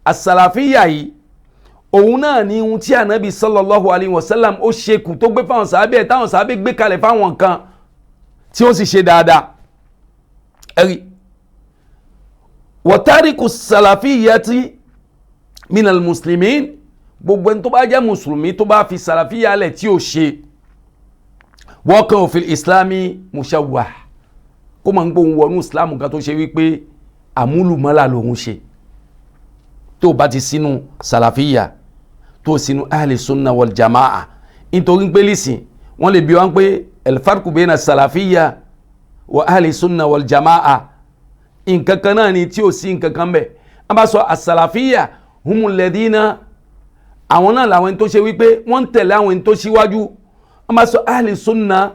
as-salafiyya yìí òun náà ni ohun tí ànábì sallallahu alayhi wa sallam ó ṣe kù tó gbé fáwọn sàábẹ̀ táwọn sàábẹ̀ gbé kalẹ̀ fáwọn nǹkan tí ó sì ṣe dáadáa ẹ̀rí wa tariku as-salafiyyati minal muslimin gbogbo ẹni tó bá jẹ́ mùsùlùmí tó bá fi sàlàfíyà lẹ̀ tí ó ṣe wọ́kàn fil islami mushawwah kó máa ń gbóhùn wọnú islam kan tó ṣe wípé àmúlùmọ́là lòun ṣe tó bá ti sínú sàlàfíyà tó sínú ahli sunna wal jama'a nítorí pé lísìn wọ́n lè bí wọ́n pé al-farqu bayna sàlàfíyà wa ahli sunna wal jama'a nǹkan kan náà ni tí ó sí nǹkan kan bẹ̀ wọ́n bá sọ as-salafiyya humul ladina àwọn náà làwọn tó ṣe wípé wọ́n tẹ̀lé àwọn tó ṣíwájú wọ́n bá sọ ahli sunna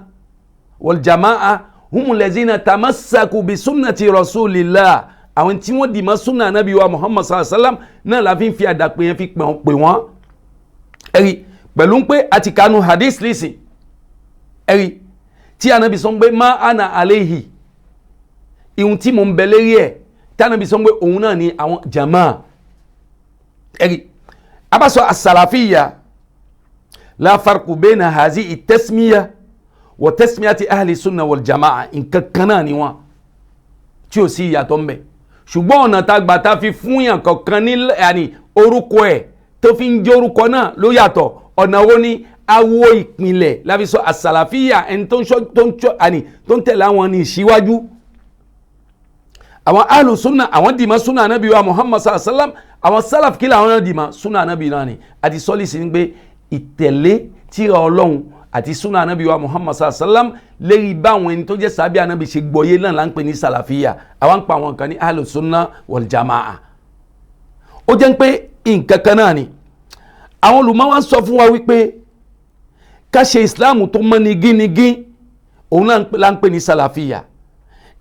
wal jama'a humul ladina tamassaku bi sunnati rasulillah àwọn tí wọ́n dìmọ́ sunna nabi wa Muhammad sallallahu alaihi wasallam náà la fi ń fi àdàpè yẹn fi pè wọ́n ẹ̀rí pẹ̀lú pé àti kanu hadith lisi ẹ̀rí tí anabi sọ pé ma ana alayhi ihun tí mo ń bẹ lérí ẹ̀ tí anabi sọ pé òun náà ni àwọn jama'a ẹ̀rí abásọ as-salafiyya la farqu bayna hazihi at-tasmiya wa tasmiyati ahli sunna wal jama'a nǹkan kan náà ni wọ́n tí ó sì yàtọ̀ ńbẹ ṣùgbọ́n ọ̀nà tá gbà tá fi fún yàn kankan ní orúkọ ẹ̀ tó fi ń jẹ́ orúkọ náà ló yàtọ̀ ọ̀nà wo ni awo ìpìlẹ̀ láfi sọ as-salafiyya ẹni tó ń tẹ̀lé àwọn ní ìṣíwájú àwọn ahlu sunna àwọn dìmọ̀ sunna Ànábì wa Muhammad sallallahu alaihi wasallam àwọn sálàf kí làwọn náà dì mọ́ súnà anábì náà ni àti sọ́lì sí ní pé ìtẹ̀lé tírà ọlọ́run àti súnà anábì wa Muhammad sallam lérí báwọn ẹni tó jẹ́ sábẹ́ anábì ṣe gbọ́yé náà là ń pè ní sàlàfíyà àwọn ń pa àwọn kan ní ahlus sunna wal jamaa. ó jẹ́ pé nǹkan kan náà ni àwọn olùmọ̀ wa sọ fún wa wípé ká ṣe islam tó mọ́ nigínigín òun náà là ń pè ní sàlàfíyà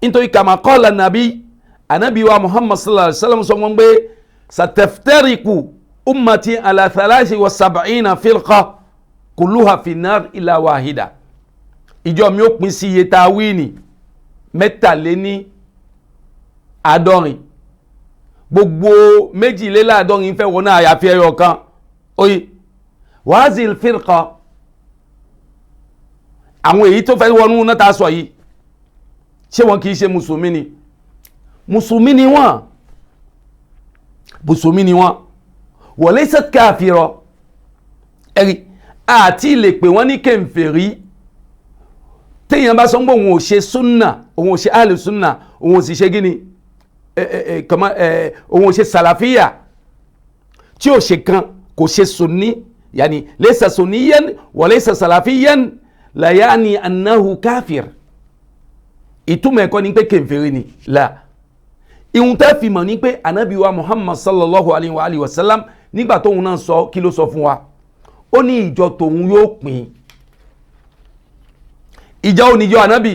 nítorí kama qala anábì wa Muhammad sallallahu alaihi wasallam sọ wọn pé sataftariku ummati ala 73 firqa kulluha fi nar illa wahida. ìjọ mi ó pín sí iye tá a wí ní 73 gbogbo 72 fẹ́ wọná àyàfi ẹyọ kan oye wazil firqa àwọn èyí tó fẹ́ wọnú náà ta sọ yìí ṣé wọn kìí ṣe mùsùlùmí ni mùsùlùmí ni wọ́n wa laysat kafira ẹ̀rí àti lè pè wọ́n ní kèfèrí téèyàn bá sọ pé òun ò ṣe súnà òun ò ṣe ahlu súnà òun ò sì ṣe gíní òun ò ṣe sàlàfíyà tí ò ṣe kan kò ṣe sunni yàní laysa sunniyan wa laysa salafiyan la ya'ni annahu kafir ìtumọ̀ ẹ̀kọ́ ni pé kèfèrí ni la ìhun tẹ́ fi mọ̀ ní pé ànábì wa Muhammad sallallahu alayhi wa sallam nígbà tóun náà sọ kí ló sọ fún wa ó ní ìjọ tóun yóò pín ìjọ oníjọ ànábì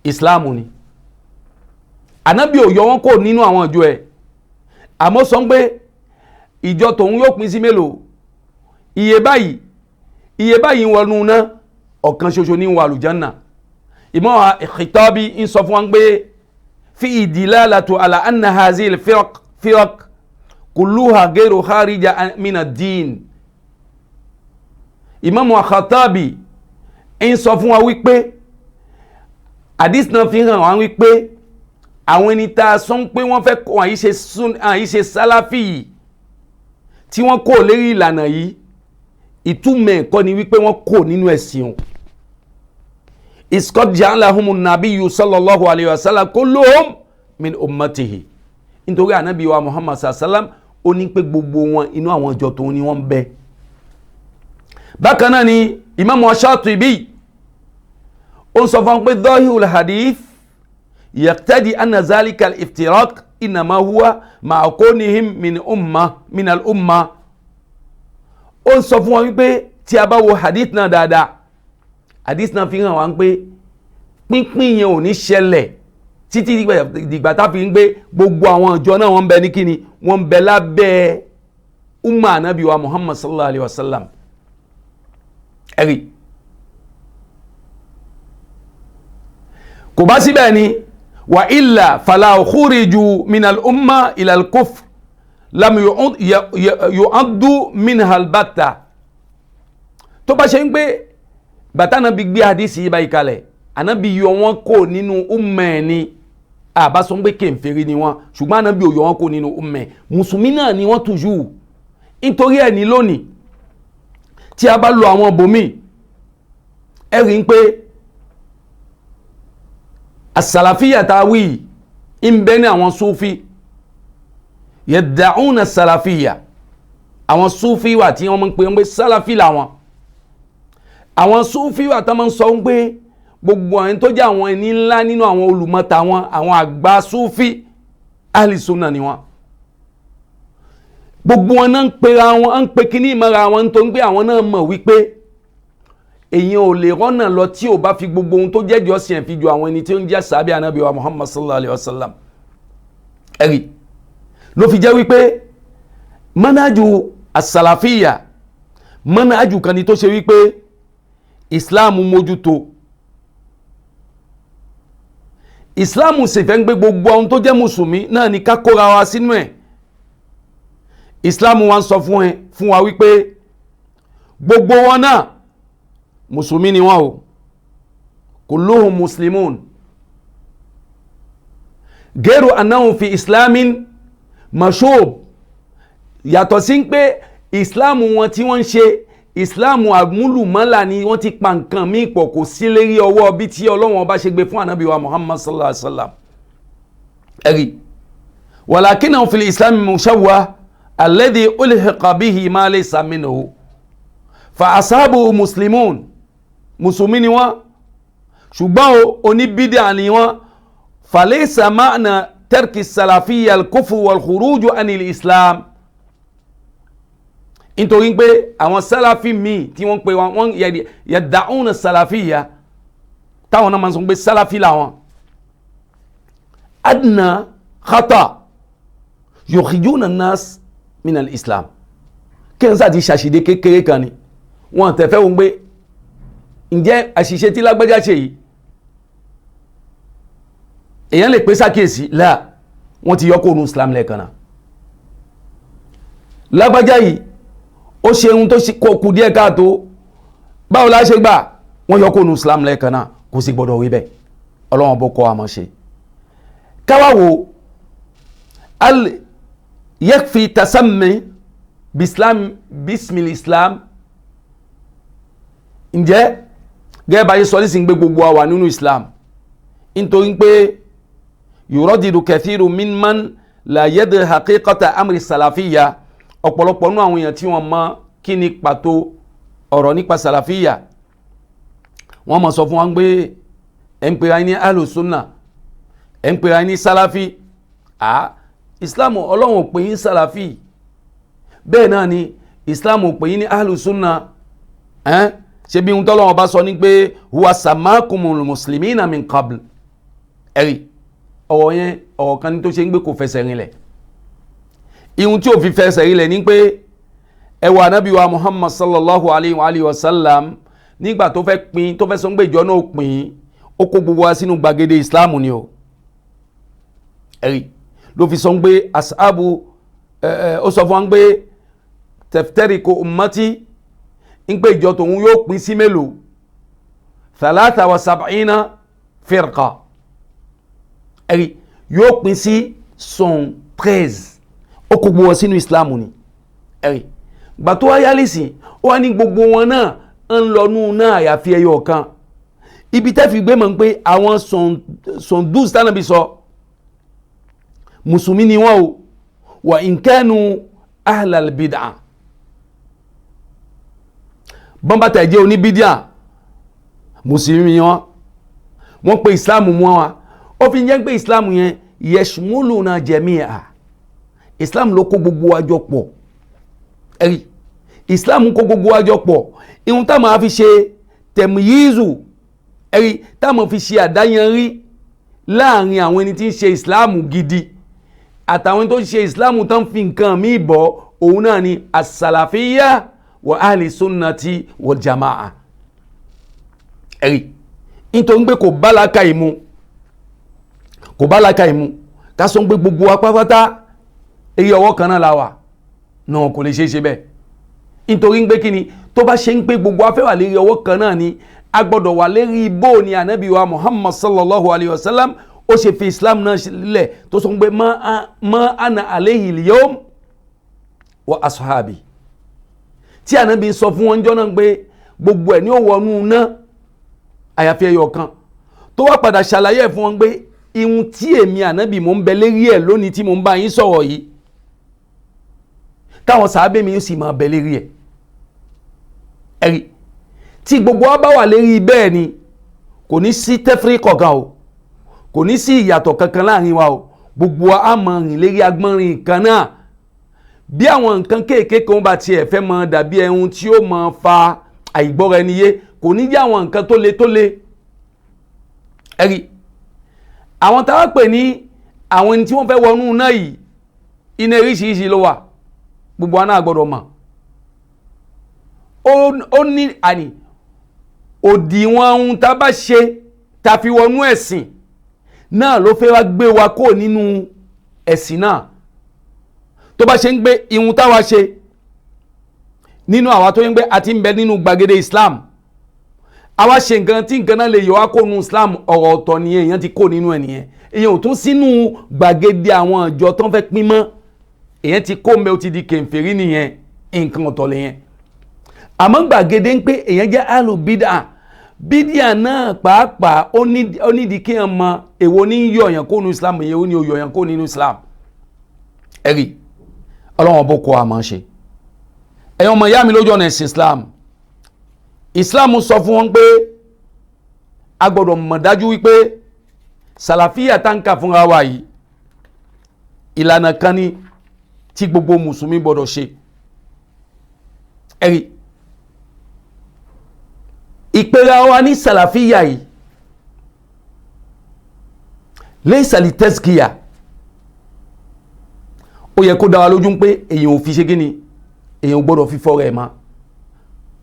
ìsìláàmù ni ànábì ò yọ wọn kò nínú àwọn ìjọ ẹ̀ àmọ́ sọ pé ìjọ tóun yóò pín sí mélòó iye báyìí wọnú náà ọ̀kan ṣoṣo ní wà àlùjánnà. Imam Khitabi ń sọ fún wa pé fi dilalatu ala anna hazihi al-firaq kulluha ghayru kharija min ad-din. Imam Khitabi ń sọ fún wa wípé hadith náà fi hàn wá wípé àwọn ẹni tá a sọ pé wọ́n fẹ́ kó àyíṣe sálàfì yìí tí wọ́n kó lérí ìlànà yìí ìtumọ̀ ẹ̀kọ́ ni wípé wọ́n kó nínú ẹ̀sìn iskot ja'alahumun nabiyyu sallallahu alayhi wa sallam kulluhum min ummatihi nítorí ànábì wa Muhammad sallam ó ní pé gbogbo wọn inú àwọn ìjọ tó ní wọ́n bẹ. bákan náà ni Imam Shatibi ó ń sọ fún pé dhahirul hadith yaqtadi anna zalika al-iftiraq innama huwa ma'a kawnihim min al-umma. ó ń sọ fún wọn wípé tí a bá wo hadith náà dáadáa hadith náà fi hàn wá pé pínpín yẹn ò ní ṣẹlẹ̀ títí dìgbà tá fi ń gbé gbogbo àwọn ìjọ náà wọ́n bẹ ní kíni wọ́n bẹ lábẹ́ umma anabi wa Muhammad sallallahu alayhi wa sallam. ẹ̀rí kò bá síbẹ̀ ni wa illa fala khuriju minal umma ilal kufr lam yu'addu minha albatta. tó bá ṣe ń gbé bàtà náà bí gbé hadisi yìí báyìí kalẹ̀ ànábì yọ wọn kó nínú ummah ni àbá sọ pé kèfèrí ni wọn ṣùgbọ́n ànábì yọ wọn kó nínú ummah mùsùlùmí náà ni wọ́n tujú nítorí ẹ̀ ní lónìí tí a bá lo àwọn bòmí ẹ rí pé as-salafiyya tàwí ń bẹ ní àwọn súfí yadda'una as-salafiyya àwọn súfí wà tí wọ́n mọ̀ pé wọ́n pé sálàfí làwọn àwọn súfí wà tán máa ń sọ pé gbogbo àwọn tó jẹ́ àwọn ẹni ńlá nínú àwọn olùmọ̀ta wọn àwọn àgbà súfí ahli sunna ni wọn gbogbo wọn náà ń pera wọn ń pe kíní ìmọ̀ra wọn tó ń gbé àwọn náà mọ̀ wípé èyàn ò lè rọ́nà lọ tí ò bá fi gbogbo ohun tó jẹ́ jọ́sìn ẹ̀ fi ju àwọn ẹni tí ó ń jẹ́ sàábì anábì wa Muhammad sallallahu alayhi wa sallam ẹ̀rí ló fi jẹ́ wípé manhaju as-salafiyya manhaju kan ni tó ṣe wípé Islam mójútó Islam sì fẹ́ ń gbé gbogbo ohun tó jẹ́ mùsùlùmí náà ní ká kóra wa sínú ẹ̀ Islam wa ń sọ fún wa wípé gbogbo wọn náà mùsùlùmí ni wọ́n o kulluhum muslimun gairu annahum fi islamin mashub yàtọ̀ sí pé islamu wọn tí wọ́n ń ṣe islamu àmúlùmọ́là ni wọ́n ti pa nǹkan mí pọ̀ kò sí lérí ọwọ́ bí tí Ọlọ́run bá ṣe gbé fún ànábì wa Muhammad sallallahu alaihi wasallam ẹ̀rí ولكنه في الإسلام مشوه الذي ألحق به ما ليس منه فأصحابه مسلمون مسلمين شبهه oníbídíà ni wọ́n فليس معنى ترك السلفية الكفر والخروج عن الإسلام nítorí pé àwọn sálàfí míì tí wọ́n pè wọ́n yad'una sálàfíyà táwọn náà máa sọ pé sálàfí làwọn adna khata yukhrijuna an-nas min al-islam kí n sáà ti ṣàṣìdé kékeré kan ni wọ́n tẹ̀fẹ́ wọn pé ǹjẹ́ àṣìṣe tí lágbájá ṣe yìí èyàn lè pé sákèsí láà wọ́n ti yọ́kò òun islam lẹ́ẹ̀kan náà lágbájá yìí ó ṣe ohun tó kù díẹ̀ káàtó báwo la ṣe gbà wọ́n yọ́kò òun islam lẹ́ẹ̀kan náà kò sì gbọ́dọ̀ rí bẹ́ẹ̀ ọlọ́wọ́n bó kọ́ àmọ́ ṣe káwàwò al yakfi tasammi bismil islam ǹjẹ́ gẹ́gẹ́ bá yí sọ nísìn gbé gbogbo àwà nínú islam nítorí pé yuradidu kathiru mimman la yadri haqiqata amri salafiyya ọ̀pọ̀lọpọ̀ nínú àwọn èèyàn tí wọ́n mọ̀ kí ni pàtó ọ̀rọ̀ nípa salafiyya wọ́n mọ̀ sọ fún wọn pé ẹ̀ ń pera ní ahlus sunnah ẹ̀ ń pera ní salafi islam ọlọ́run ò pè yín salafi bẹ́ẹ̀ náà ni islam ò pè yín ní ahlus sunnah ṣe bí ohun tọ́lọ́wọ́ bá sọ ní pé huwa samakumul muslimina min qabl ẹ̀rí ọ̀rọ̀ yẹn ọ̀rọ̀ kan ní tó ṣe ń gbé kò fẹsẹ̀ rinlẹ̀ ihun tí ò fi fẹsẹ̀ rinlẹ̀ ní pé ẹwà anábì wa muhammad sallallahu alayhi wa sallam nígbà tó fẹ́ pín tó fẹ́ sọ pé ìjọ náà pín ó kó gbogbo wa sínú gbàgede islam ni o ẹ̀rí ló fi sọ pé asabu ó sọ fún wa pé taftariqu ummati ń pé ìjọ tòun yóò pín sí mélòó 73 firqa ẹ̀rí yóò pín sí 13 ó kó gbogbo wọn sínú islamu ni ẹ̀rí gbà tó wáyá lìsìn ó wá ní gbogbo wọn náà ń lọ́nú náà àyàfi ẹyọ kan ibi tẹ́fì gbé mọ̀ pé àwọn sondus tánàbí sọ mùsùlùmí ni wọ́n o wà in kanu ahlal bid'ah bọ́nbátà ẹ̀jẹ́ oníbídíà mùsùlùmí wọ́n pè islam mú wọn ó fi jẹ́ pé islam yẹn yashmuluna jami'a islam ló kó gbogbo àjọ pọ̀ ẹ̀rí islam kó gbogbo àjọ pọ̀ ihun tá máa fi ṣe tẹ̀míyízù ẹ̀rí tá máa fi ṣe àdáyanrí láàrin àwọn ẹni tí ń ṣe islam gidi àtàwọn tó ń ṣe islam tán fi nǹkan míì bọ̀ òun náà ni as-salafiyya wa ahli sunnati wal jama'a ẹ̀rí nítorí pé kò bá láka ìmú ká sọ pé gbogbo apápátá èyí ọwọ́ kan náà láwà náà kò lè ṣe bẹ́ẹ̀ nítorí pé kí ni tó bá ṣe ń pé gbogbo afẹ́wà lérí ọwọ́ kan náà ni a gbọ́dọ̀ wà lérí bó ni ànábì wa muhammad sallallahu alayhi wa sallam ó ṣe fi islam náà sílẹ̀ tó sọ pé ma ana alayhi al-yawm wa ashabi tí ànábì sọ fún wọn jọ náà pé gbogbo ẹ̀ ní ó wọnú náà àyàfi ẹyọ kan tó wá padà ṣàlàyé fún wọn pé ihun tí èmi ànábì mò ń bẹ lérí ẹ̀ lónìí tí mò ń bá yín sọ̀rọ̀ yìí táwọn sàábé mi yóò sì máa bẹ lérí ẹ̀ ẹ̀rí tí gbogbo wa bá wà lérí bẹ́ẹ̀ ni kò ní sí tẹ́fírí kọ̀ọ̀kan o kò ní sí ìyàtọ̀ kankan láàrin wa o gbogbo wa á máa rìn lérí agbọ́nrin kan náà bí àwọn nǹkan kéèké kan bá tiẹ̀ fẹ́ mọ dàbí ẹhun tí ó mọ fa àìgbọ́ra ẹni yé kò ní jẹ́ àwọn nǹkan tó le ẹ̀rí àwọn táwa pè ní àwọn ẹni tí wọ́n fẹ́ wọnú náà yìí iná oríṣiríṣi ló wà gbogbo wa náà gbọ́dọ̀ mọ̀ ó ní àní òdiwọ̀n ohun tá bá ṣe tá fi wọnú ẹ̀sìn náà ló fẹ́ wá gbé wa kó nínú ẹ̀sìn náà tó bá ṣe ń gbé ihun táwa ṣe nínú àwa tó ń gbé àti ń bẹ nínú gbàgede islam àwa ṣe nǹkan tí nǹkan náà lè yọ wá kó nínú islam ọ̀rọ̀ ọ̀tọ̀ nìyẹn èèyàn ti kó nínú ẹ̀ nìyẹn èèyàn ò tún sínú gbàgede àwọn ìjọ tó ń fẹ́ pín mọ́ èèyàn ti kó mbẹ́ ó ti di kèfèrí nìyẹn nǹkan ọ̀tọ̀ lẹ́yìn àmọ́ gbàgede ń pé èèyàn jẹ́ alùbídà bídíà náà pàápàá ó nídìí kí èèyàn mọ èwo ní yọ̀yàn kó nínú islam èèyàn ó ní yọ̀yàn kó nínú islam ẹ̀rí ọlọ́wọ́n bó kọ́ àmọ́ ṣe ẹ̀yọ́ ọmọ ìyá mi lójú ọ̀nà ẹ̀sìn Islam sọ fún wọn pé a gbọ́dọ̀ mọ̀ dájú wípé sàlàfíà táǹkà fúnra wa yìí ìlànà kan ní tí gbogbo mùsùlùmí gbọ́dọ̀ ṣe ẹ̀rí ìpera wa ní sàlàfíà yìí laysa li tazkiya ó yẹ kó dá wa lójú pé èyàn ò fi ṣe gíní èyàn ò gbọ́dọ̀ fi fọ́rẹ̀ ma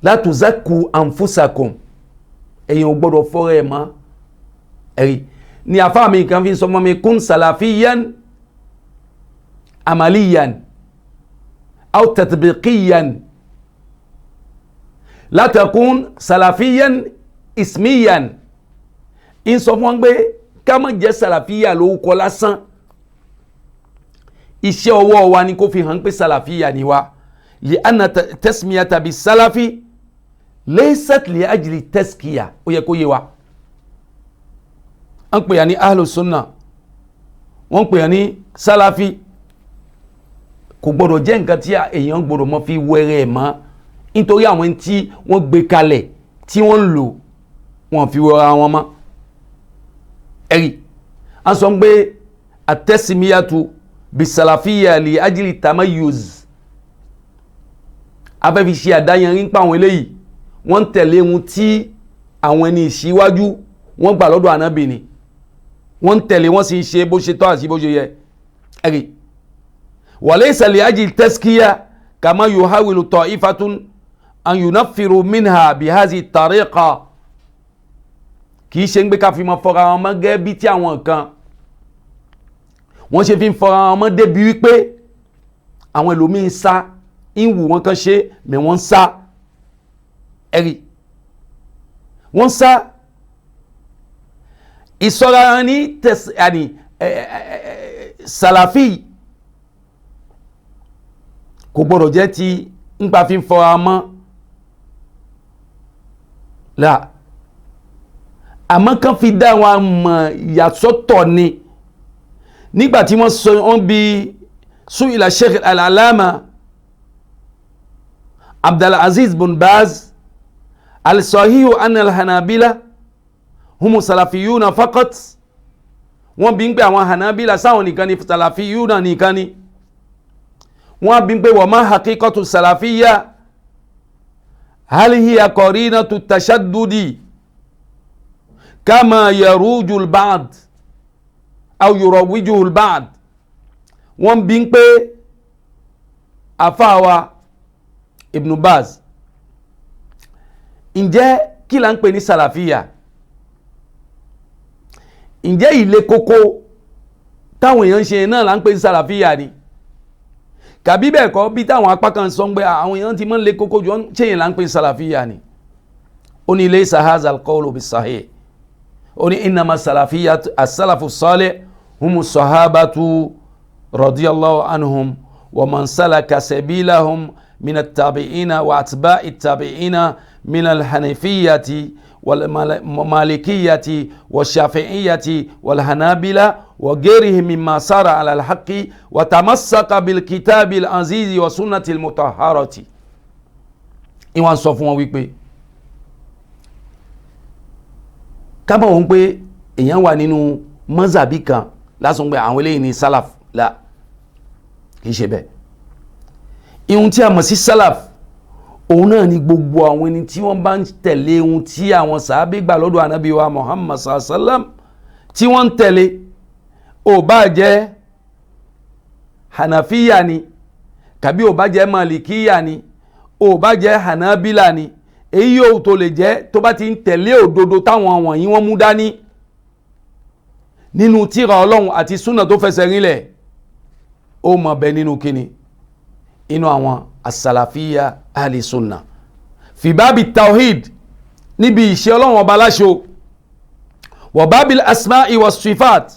la tuzakku anfusakum èyàn ò gbọ́dọ̀ fọ́rẹ̀ ma ẹ̀rí ni àfáà mi kan fi sọ mọ́ mi kún salafiyan amaliyan aw tatbiqiyan la takun salafiyan ismiyan in sọ fún wọn pé ká má jẹ́ sàlàfíyà lórúkọ lásán iṣẹ́ ọwọ́ wa ni kó fi hàn pé sàlàfíyà ni wa li anna tasmiyata bi salafi laysat li ajli taskiya ó yẹ kó yé wa wọ́n pè yà ní ahlus sunna wọ́n pè yà ní salafi kò gbọ́dọ̀ jẹ́ nǹkan tí èèyàn gbọ́dọ̀ mọ́ fi wẹ́rẹ́ mọ́ nítorí àwọn tí wọ́n gbé kalẹ̀ tí wọ́n ń lò wọ́n fi wọ́ra wọn mọ́ ẹ̀rí a sọ pé àtẹ́sìmíyàtú bí sàlàfíyà lè ajílì tamayuz afẹ́fi ṣe àdáyẹnrí ń pa àwọn eléyìí wọ́n tẹ̀lé ohun tí àwọn ẹni ìṣíwájú wọ́n gbà lọ́dọ̀ ànábì ni wọ́n tẹ̀lé wọ́n sì ń ṣe bó ṣe tọ́ àti bó ṣe yẹ ẹ̀rí wa laysa li ajílì tazkiya kama yuhawilu ta'ifatun an yunaffiru minha bihazi tariqa kìí ṣe ń gbé ká fi mọ́ fọ́ra wọn mọ́ gẹ́ bí tí àwọn kan wọ́n ṣe fi ń fọ́ra wọn mọ́ débi wípé àwọn ẹlòmíín sá ń wù wọn kan ṣe mẹ́ wọ́n sá ẹ̀rí wọ́n sá ìsọ́ra ní sàlàfí kò gbọ́dọ̀ jẹ́ ti ń pa fi ń fọ́ra mọ́ láà àmọ́ kan fi dá wọn mọ̀ ìyàsọ́tọ̀ ni nígbàtí wọ́n sọ wọ́n bí su'ila Sheikh al-Allama Abdulaziz bin Baz al-sahihu anna al-Hanabila humu salafiyuna faqat wọ́n bí ń pè àwọn Hanabila sáwọn nìkan ni salafiyuna nìkan ni wọ́n bí ń pè wa ma haqiqatu salafiyya hal hiya qarinatu tashaddudi kama yaruju al-ba'd aw yurawiju al-ba'd wọ́n bí ń pé àfáàwà Ibn Baz ǹjẹ́ kí la ń pè ní sàlàfíyà ǹjẹ́ ilé kókó táwọn èèyàn ṣe náà la ń pè ní sàlàfíyà ni kàbí bẹ́ẹ̀ kọ́ bí táwọn apá kan sọ pé àwọn èèyàn ti mọ́ lé kókó jù ṣe yẹn la ń pè ní sàlàfíyà ni ó ní laysa hadha al-qawlu bis-sahih ó ní innama salafiyya as-salafu salih humu sahabatu radiyallahu anhum wa man salaka sabilahum min at-tabi'ina wa atba'i at-tabi'ina min al-hanafiyyati wal-malikiyyati wash-shafi'iyyati wal-hanabila wa ghayrihim mimma sara ala al-haqqi wa tamassaka bil-kitabi al-azizi wa sunnati al-mutahharati ìwọ̀n sọ fún wọn wípé kábọ̀ wọn pé èyàn wà nínú mọ́zàbí kan lásán pé àwọn eléyìí ni salaf la kìí ṣe bẹ́ẹ̀ ihun tí a mọ̀ sí salaf òun náà ni gbogbo àwọn ẹni tí wọ́n bá ń tẹ̀lé ohun tí àwọn sàábé gbà lọ́dọ̀ ànábì wa Muhammad sallam tí wọ́n ń tẹ̀lé ó bá jẹ́ hanafiya ni kàbí ó bá jẹ́ malikiya ni ó bá jẹ́ hanabila ni èyí yóò tó lè jẹ́ tó bá ti ń tẹ̀lé òdodo táwọn wọ̀nyí wọ́n mú dání nínú tírà Ọlọ́run àti súnà tó fẹsẹ̀ rinlẹ̀ ó mọ̀ bẹ nínú kíni inú àwọn as-salafiyya ahli sunna fi bábi tawhid níbi ìṣe Ọlọ́run ọba láṣo wa bábi asma'i wa sifat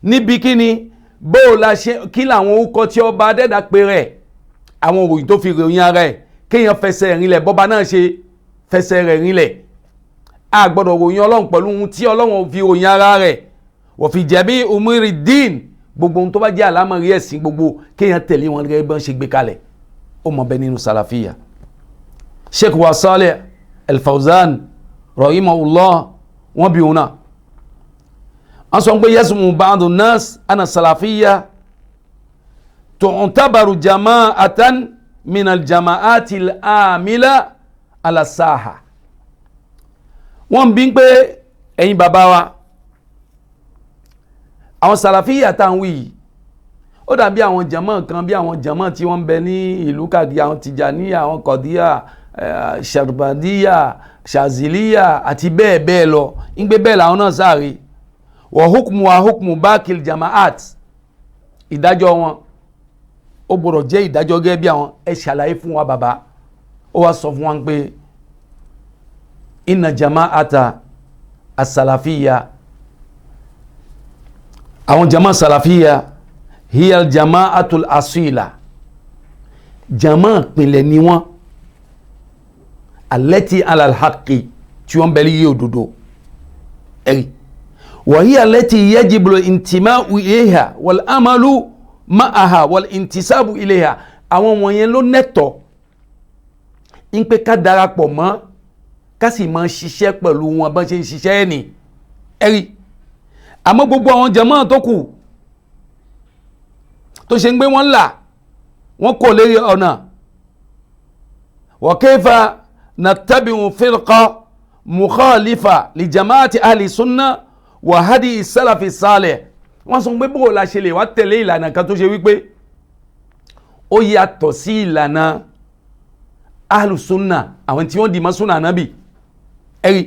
níbi kíni bó la ṣe kí làwọn orúkọ tí ọba adẹ́dà pé rẹ̀ àwọn òròyìn tó fi ròyìn ara ẹ̀ kéèyàn fẹsẹ̀ rinlẹ̀ bọ́ba náà ṣe fẹsẹ̀ rẹ̀ rinlẹ̀ a gbọ́dọ̀ ròyìn Ọlọ́run pẹ̀lú ohun tí Ọlọ́run fi ròyìn ara rẹ̀ wa fi jami umuri din gbogbo ohun tó bá jẹ́ àlámọ̀rí ẹ̀sìn gbogbo kéèyàn tẹ̀lé wọn gẹ́gẹ́ bí wọ́n ṣe gbé kalẹ̀ ó mọ̀ bẹ́ẹ̀ nínú sàlàfíà. Sheikh wa Saleh Al-Fawzan rahimahullah wọ́n bí wọn náà wọ́n sọ pé yasmu ba'du nas ana salafiyya tu'tabaru jama'atan min al-jama'ati al-amila ala saha. wọ́n bí pé ẹ̀yin bàbá wa àwọn sàlàfíyà tá ń wí yìí ó dàbí àwọn jama kan bí àwọn jama tí wọ́n ń bẹ ní ìlú kàgí àwọn Tìjàníyà àwọn Kọ̀díyà Ṣàrbàdíyà Ṣàzìlíyà àti bẹ́ẹ̀ bẹ́ẹ̀ lọ ń gbé bẹ́ẹ̀ làwọn náà sáré wa hukmu bákìl jama'at ìdájọ́ wọn ó gbọ́dọ̀ jẹ́ ìdájọ́ gẹ́gẹ́ bí àwọn ẹ ṣàlàyé fún wa bàbá ó wá sọ fún wa pé inna jama'ata as-salafiyya àwọn jama salafiyya hiya al-jama'atul asila jama pinlẹ̀ ni wọ́n allati ala al-haqqi tí wọ́n bẹ̀rẹ̀ yí òdodo ẹ̀rí wa hiya allati yajibu al-intima'u ilayha wal amalu ma'aha wal intisabu ilayha àwọn wọ̀nyẹn ló nẹ́tọ̀ ń pé ká darapọ̀ mọ́ ká sì máa ṣiṣẹ́ pẹ̀lú wọn bá ṣe ń ṣiṣẹ́ ẹni ẹ̀rí àmọ́ gbogbo àwọn jàmáà tó kù tó ṣe ń gbé wọn là wọ́n kò lérí ọ̀nà wa kayfa nattabi'u firqa mukhalifa li jama'ati ahli sunna wa hadi salafi salih wọ́n sọ pé bóò la ṣe lè wá tẹ̀lé ìlànà kan tó ṣe wípé ó yàtọ̀ sí ìlànà ahlu sunna àwọn tí wọ́n dì mọ́ sunna nábì ẹ̀rí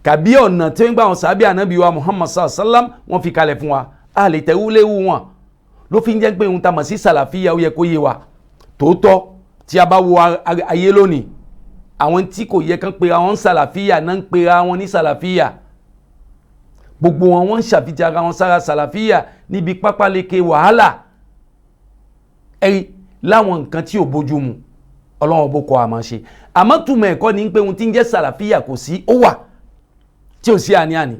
kàbí ọ̀nà tí wọ́n gbà wọn sàbí ànábì wa Muhammad sallallahu alaihi wasallam wọ́n fi kalẹ̀ fún wa a lè tẹ̀wú léwu wọn ló fi ń jẹ́ pé ohun tá mọ̀ sí sàlàfíà ó yẹ kó yé wa tòótọ́ tí a bá wo ayé lónìí àwọn tí kò yẹ kán pera wọn sàlàfíà náà ń pera wọn ní sàlàfíà gbogbo wọn wọ́n ń ṣàfihàn ara wọn sára sàlàfíà níbi pápáleke wàhálà ẹ̀rí láwọn nǹkan tí ò bójú mu ọlọ́wọ́n bó kọ́ àmọ́ ṣe àmọ́ túmọ̀ ẹ̀kọ́ ní pé ohun tí ń jẹ́ sàlàfíà kò sí ó wà tí ò sí àní-àní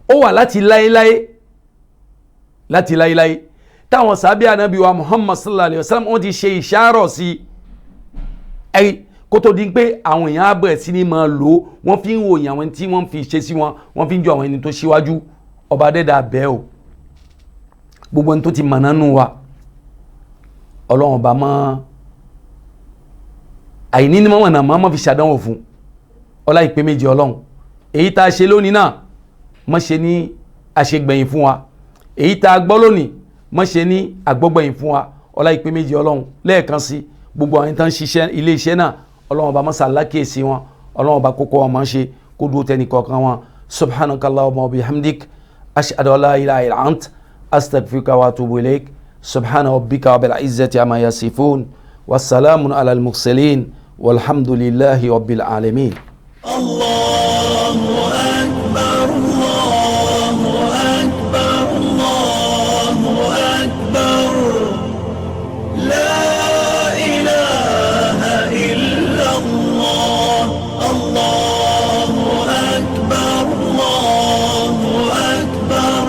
ó wà láti láéláé táwọn sàbí ànábì wa Muhammad sallallahu alayhi wa sallam wọ́n ti ṣe ìṣàrọ̀ sí ẹ̀rí kó tó di pé àwọn èèyàn á bẹ̀rẹ̀ sí ní máa lò wọ́n fi ń wòyìn àwọn tí wọ́n fi ṣe sí wọn wọ́n fi ń jọ àwọn ẹni tó ṣíwájú ọba dẹ́dà bẹ́ẹ̀ o gbogbo ẹni tó ti mọ̀nà nù wa ọlọ́run ọba mọ́ àìní ní mọ̀nà mọ́ fi ṣàdánwò fún ọlá ìpè méjì ọlọ́run èyí tá a ṣe lónìí náà mọ́ ṣe ní àṣegbẹ̀yìn fún wa èyí tá a gbọ́ lónìí mọ́ ṣe ní àgbọ́gbẹ̀yìn fún wa ọlá ìpè méjì ọlọ́run lẹ́ẹ̀kan sí gbogbo àwọn ìtàn ṣiṣẹ́ ilé iṣẹ́ náà ọlọ́run ọba mọ́sá lákèsí wọn ọlọ́run ọba kókó wọn máa ń ṣe kó dúró tẹ́ni kọ̀ọ̀kan wọn subhanakallahumma wa bihamdik ashhadu an la ilaha illa ant astaghfiruka wa atubu ilaik subhana rabbika rabbil izzati amma yasifun wassalamun ala al-mursalin walhamdulillahi rabbil alamin. Allahu akbar, Allahu akbar, Allahu akbar, la ilaha illa Allah, Allahu akbar, Allahu akbar,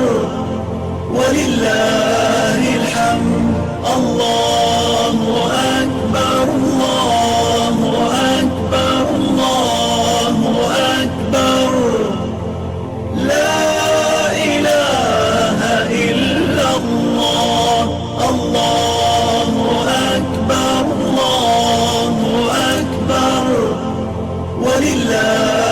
walillahil hamd, Allahu akbar, Allahu akbar, Allahu akbar, la ilaha illa Allah, Allahu akbar, Allahu akbar, walillah